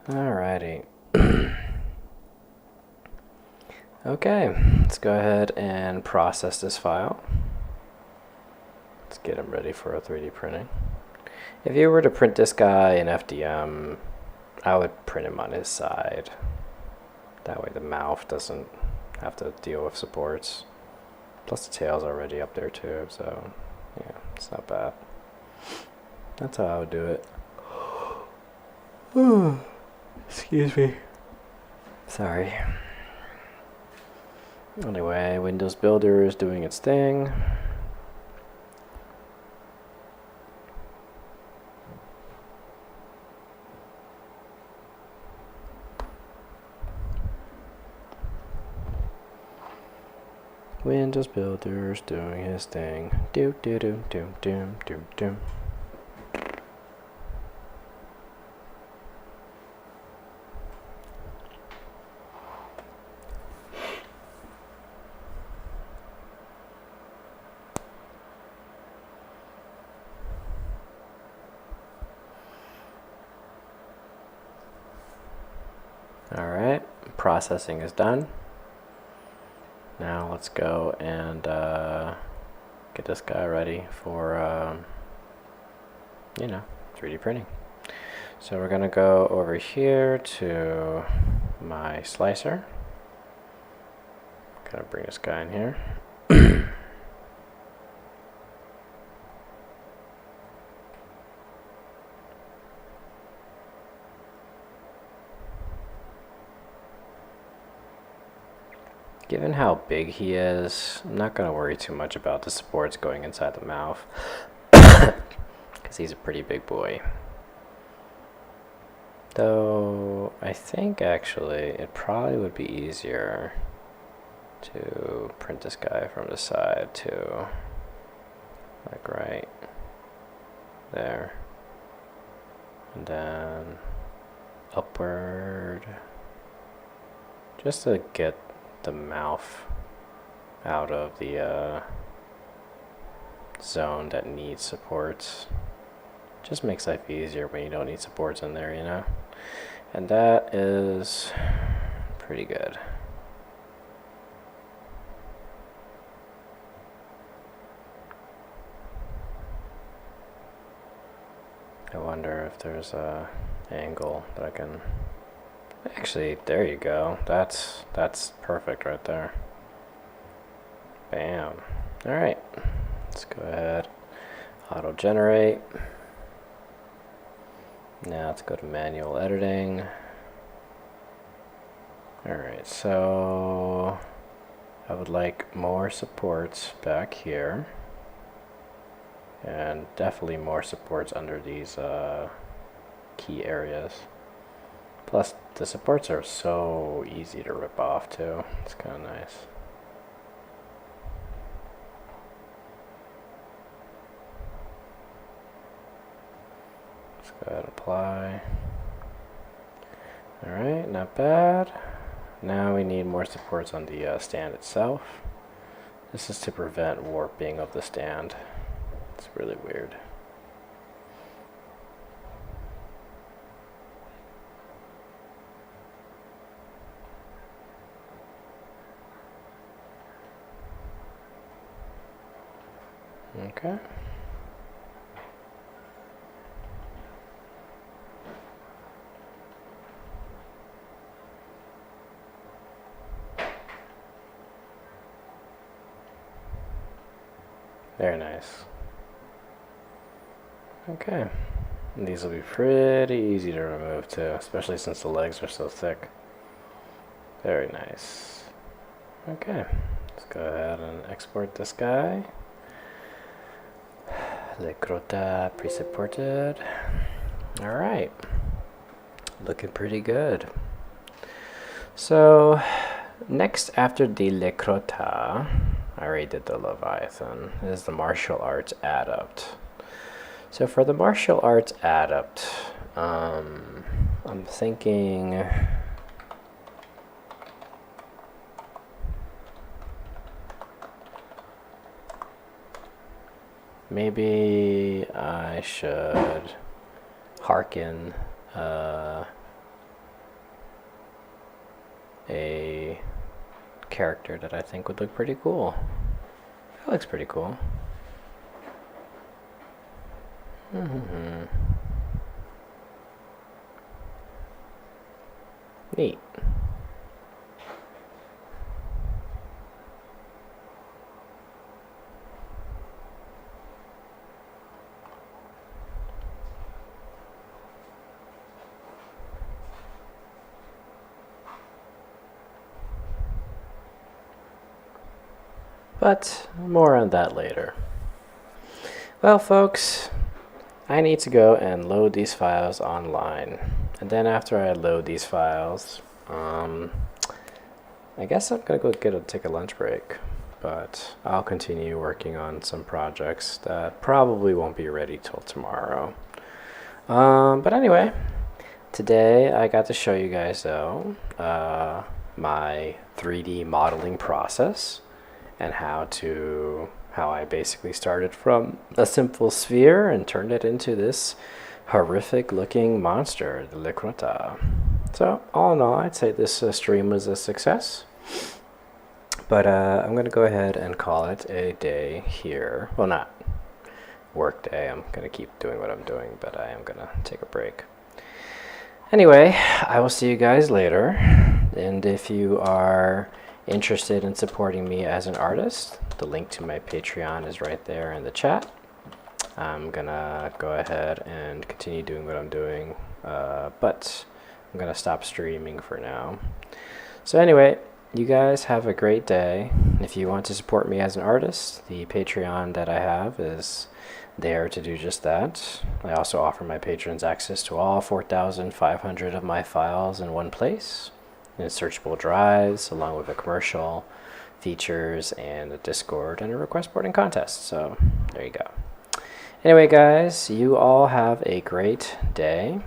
Alrighty. Okay, let's go ahead and process this file. Let's get him ready for a 3D printing. If you were to print this guy in FDM, I would print him on his side. That way the mouth doesn't have to deal with supports. Plus the tail's already up there too, so yeah, it's not bad. That's how I would do it. Excuse me. Sorry. Anyway, Windows Builder is doing its thing. Windows Builder's doing his thing. Do do do do do do do. Alright, processing is done. Now let's go and get this guy ready for, 3D printing. So we're going to go over here to my slicer. Gotta bring this guy in here. Given how big he is, I'm not going to worry too much about the supports going inside the mouth, because he's a pretty big boy. Though, I think actually it probably would be easier to print this guy from the side too. Like right there. And then upward. Just to get the mouth out of the zone that needs supports. Just makes life easier when you don't need supports in there, you know? And that is pretty good. I wonder if there's a angle that I can... Actually, there you go. That's perfect right there. Bam. Alright. Let's go ahead. Auto generate. Now let's go to manual editing. Alright, so I would like more supports back here. And definitely more supports under these key areas. Plus, the supports are so easy to rip off too. It's kind of nice. Let's go ahead and apply. Alright, not bad. Now we need more supports on the stand itself. This is to prevent warping of the stand. It's really weird. Okay. Very nice. Okay. And these will be pretty easy to remove too, especially since the legs are so thick. Very nice. Okay. Let's go ahead and export this guy. Leucrotta pre-supported. Alright. Looking pretty good. So, next after the Leucrotta, I already did the Leviathan, is the martial arts adept. So for the martial arts adept, I'm thinking maybe I should hearken a character that I think would look pretty cool. That looks pretty cool. Neat. But more on that later. Well, folks, I need to go and load these files online. And then after I load these files, I guess I'm gonna go take a lunch break. But I'll continue working on some projects that probably won't be ready till tomorrow. But anyway, today I got to show you guys though my 3D modeling process and how I basically started from a simple sphere and turned it into this horrific looking monster, the Leucrotta. So all in all, I'd say this stream was a success. But I'm going to go ahead and call it a day here. Well, not work day. I'm going to keep doing what I'm doing, but I am going to take a break. Anyway, I will see you guys later. And if you are interested in supporting me as an artist, the link to my Patreon is right there in the chat. I'm gonna go ahead and continue doing what I'm doing, but I'm gonna stop streaming for now. So anyway, you guys have a great day. If you want to support me as an artist, the Patreon that I have is there to do just that. I also offer my patrons access to all 4,500 of my files in one place, in searchable drives, along with a commercial, features, and a Discord, and a request boarding contest. So there you go. Anyway, guys, you all have a great day.